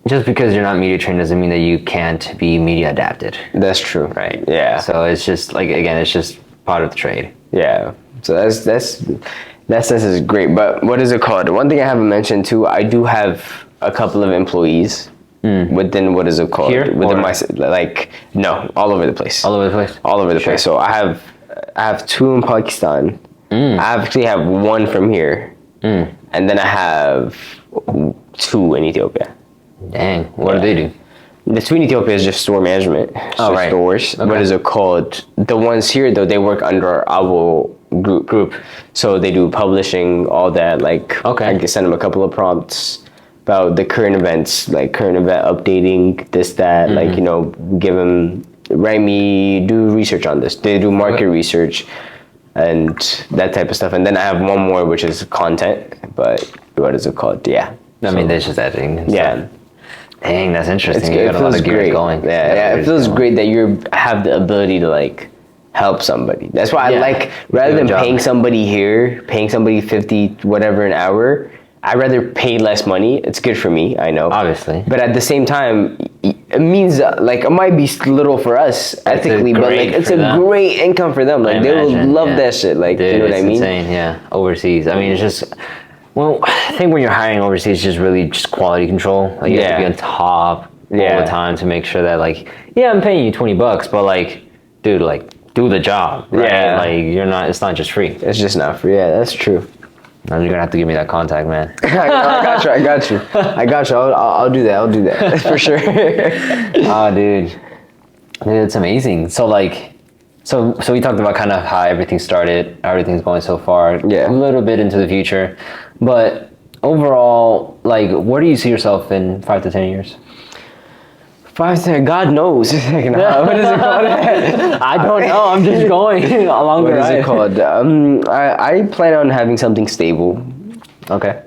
Speaker 2: just because you're not media trained doesn't mean that you can't be media adapted.
Speaker 1: That's true.
Speaker 2: Right.
Speaker 1: Yeah.
Speaker 2: So it's just, like, again, it's just part of the trade.
Speaker 1: Yeah. So that sense is great. But what is it called? One thing I haven't mentioned too, I do have a couple of employees within, what is it called?
Speaker 2: Here?
Speaker 1: Within my, like, no, all over the place.
Speaker 2: All over the place?
Speaker 1: All over the place. So I have 2 in Pakistan. I actually have 1 from here. And then I have 2 in Ethiopia.
Speaker 2: Dang, what do they do?
Speaker 1: The 2 in Ethiopia is just store management. Stores. Okay. What is it called? The ones here, though, they work under our group. So they do publishing, all that. Like, I can send them a couple of prompts about the current events, like current event updating, this, that. Like, you know, give them, write me, do research on this. They do market research and that type of stuff. And then I have 1 more, which is content. But what is it called? Yeah.
Speaker 2: I mean, that's just editing. And
Speaker 1: stuff.
Speaker 2: Dang, that's interesting.
Speaker 1: It feels great.
Speaker 2: Going.
Speaker 1: Yeah, it feels great that you have the ability to, like, help somebody. That's why I like, rather than paying somebody 50 whatever an hour, I'd rather pay less money. It's good for me, I know.
Speaker 2: Obviously.
Speaker 1: But at the same time, it means, like, it might be little for us ethically, but, like, it's a great income for them. Like, they will love that shit. Like,
Speaker 2: dude,
Speaker 1: you know what I mean?
Speaker 2: Insane, yeah. Overseas. I mean, it's just... Well, I think when you're hiring overseas, it's just really just quality control. Like, you have to be on top all the time to make sure that, like, I'm paying you $20, but, like, dude, like, do the job, right? Like, it's not just free.
Speaker 1: It's just not free. Yeah, that's true.
Speaker 2: Now you're gonna have to give me that contact, man.
Speaker 1: I got you. I'll do that. I'll do that for sure.
Speaker 2: Oh, dude, it's amazing. So like, so we talked about kind of how everything started, how everything's going so far.
Speaker 1: Yeah.
Speaker 2: A little bit into the future, but overall, like, where do you see yourself in 5 to 10 years?
Speaker 1: 5 to God knows. What is it called?
Speaker 2: I don't know. I'm just going along the
Speaker 1: What is
Speaker 2: ride.
Speaker 1: it called? I plan on having something stable.
Speaker 2: Okay.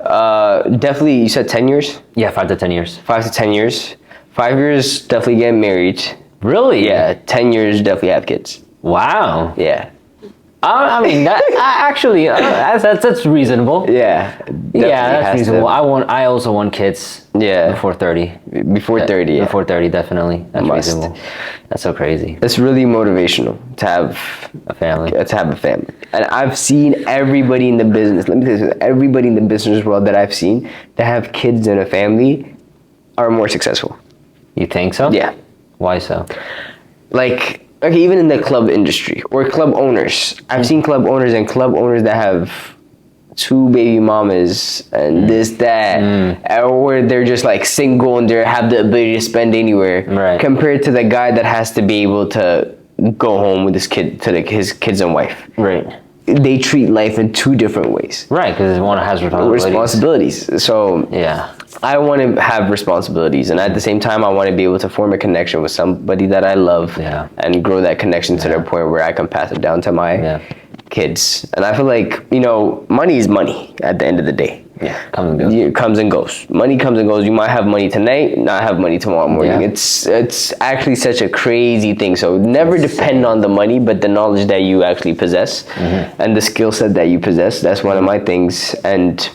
Speaker 1: Definitely. You said 10 years.
Speaker 2: Yeah, 5 to 10 years.
Speaker 1: 5 to 10 years. 5 years, definitely getting married.
Speaker 2: Really?
Speaker 1: Yeah. 10 years, definitely have kids.
Speaker 2: Wow.
Speaker 1: Yeah.
Speaker 2: I mean, that actually, that's reasonable.
Speaker 1: Yeah.
Speaker 2: Yeah, that's reasonable. I also want kids.
Speaker 1: Yeah.
Speaker 2: Before 30.
Speaker 1: Before 30. Yeah.
Speaker 2: Before 30, definitely. That's
Speaker 1: Must.
Speaker 2: reasonable. That's so crazy.
Speaker 1: It's really motivational to have
Speaker 2: A family.
Speaker 1: And I've seen everybody in the business. Let me tell you something. Everybody in the business world that I've seen that have kids and a family are more successful.
Speaker 2: You think so?
Speaker 1: Yeah.
Speaker 2: Why so?
Speaker 1: Like, okay, even in the club industry or club owners. I've seen club owners that have 2 baby mamas and this, that, or they're just like single and they have the ability to spend anywhere.
Speaker 2: Right.
Speaker 1: Compared to the guy that has to be able to go home with his kid, to his kids and wife.
Speaker 2: Right.
Speaker 1: They treat life in 2 different ways.
Speaker 2: Right, because one has
Speaker 1: Responsibilities. So
Speaker 2: Yeah.
Speaker 1: I want to have responsibilities, and at the same time, I want to be able to form a connection with somebody that I love,
Speaker 2: Yeah.
Speaker 1: and grow that connection to the point where I can pass it down to my kids. And I feel like, money is money at the end of the day.
Speaker 2: Yeah. Comes and goes.
Speaker 1: It comes and goes. Money comes and goes. You might have money tonight, not have money tomorrow morning.
Speaker 2: Yeah.
Speaker 1: It's actually such a crazy thing. So never depend on the money, but the knowledge that you actually possess and the skill set that you possess. That's one of my things. And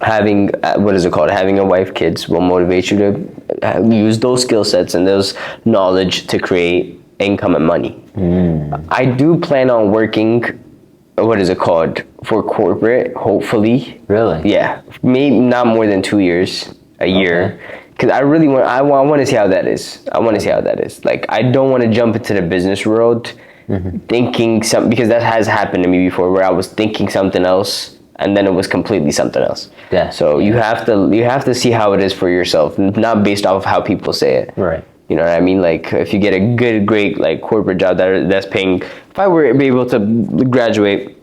Speaker 1: having having a wife, kids will motivate you to use those skill sets and those knowledge to create income and money. I do plan on working, for corporate, hopefully.
Speaker 2: Really?
Speaker 1: Yeah, maybe not more than 2 years, a year, because I want to see how that is. I want to see how that is. Like, I don't want to jump into the business world thinking because that has happened to me before, where I was thinking something else and then it was completely something else.
Speaker 2: Yeah.
Speaker 1: So you have to see how it is for yourself, not based off of how people say it.
Speaker 2: Right.
Speaker 1: You know what I mean? Like, if you get a great like corporate job that's paying, if I were be able to graduate,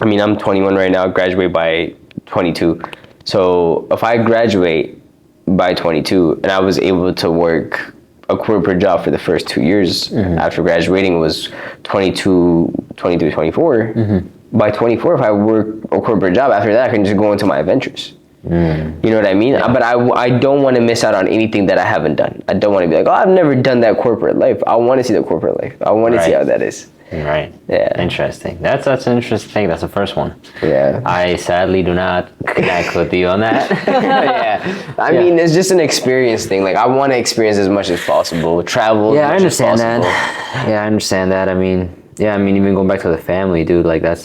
Speaker 1: I mean, I'm 21 right now, graduate by 22. So if I graduate by 22 and I was able to work a corporate job for the first 2 years after graduating, was 22, 23, 24. By 24, if I work a corporate job, after that, I can just go into my ventures. You know what I mean? Yeah. But I don't want to miss out on anything that I haven't done. I don't want to be like, oh, I've never done that corporate life. I want to see the corporate life. I want to see how that is.
Speaker 2: Right.
Speaker 1: Yeah.
Speaker 2: Interesting. That's an interesting thing. That's the first one.
Speaker 1: Yeah.
Speaker 2: I sadly do not connect with you on that.
Speaker 1: Yeah. I mean, it's just an experience thing. Like, I want to experience as much as possible. Travel.
Speaker 2: Yeah, I understand that. Yeah, I understand that. I mean, even going back to the family, dude, like at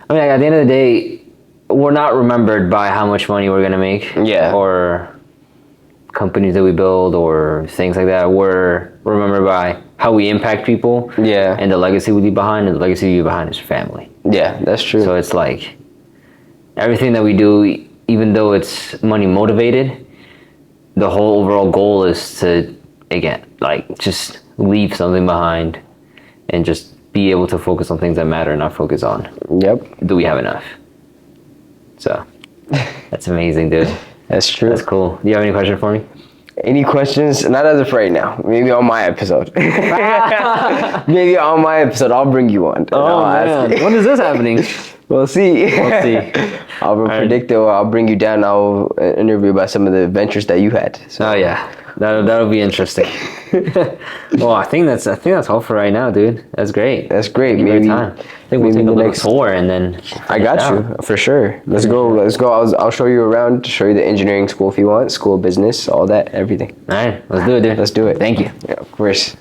Speaker 2: the end of the day, we're not remembered by how much money we're gonna make.
Speaker 1: Yeah.
Speaker 2: Or companies that we build or things like that. We're remembered by how we impact people.
Speaker 1: Yeah.
Speaker 2: And the legacy we leave behind, and the legacy we leave behind is family.
Speaker 1: Yeah, that's true.
Speaker 2: So it's like everything that we do, even though it's money motivated, the whole overall goal is to, again, like, just leave something behind and just be able to focus on things that matter and not focus on, do we have enough? So that's amazing, dude.
Speaker 1: That's true.
Speaker 2: That's cool. Do you have any question for me?
Speaker 1: Any questions? Not as of right now. Maybe on my episode. Maybe on my episode, I'll bring you on.
Speaker 2: Oh, man. When is this happening?
Speaker 1: We'll see.
Speaker 2: We'll see.
Speaker 1: I'll predict it. I'll bring you down. I'll interview about some of the adventures that you had. So.
Speaker 2: Oh, yeah. That'll be interesting. Well, I think that's all for right now, dude. That's great.
Speaker 1: That's great.
Speaker 2: Maybe I think we'll take a little tour and then.
Speaker 1: I got you for sure. Let's go. I'll show you around. Show you the engineering school if you want. School, business, all that, everything.
Speaker 2: All right, let's do it, dude.
Speaker 1: Let's do it.
Speaker 2: Thank you.
Speaker 1: Yeah, of course.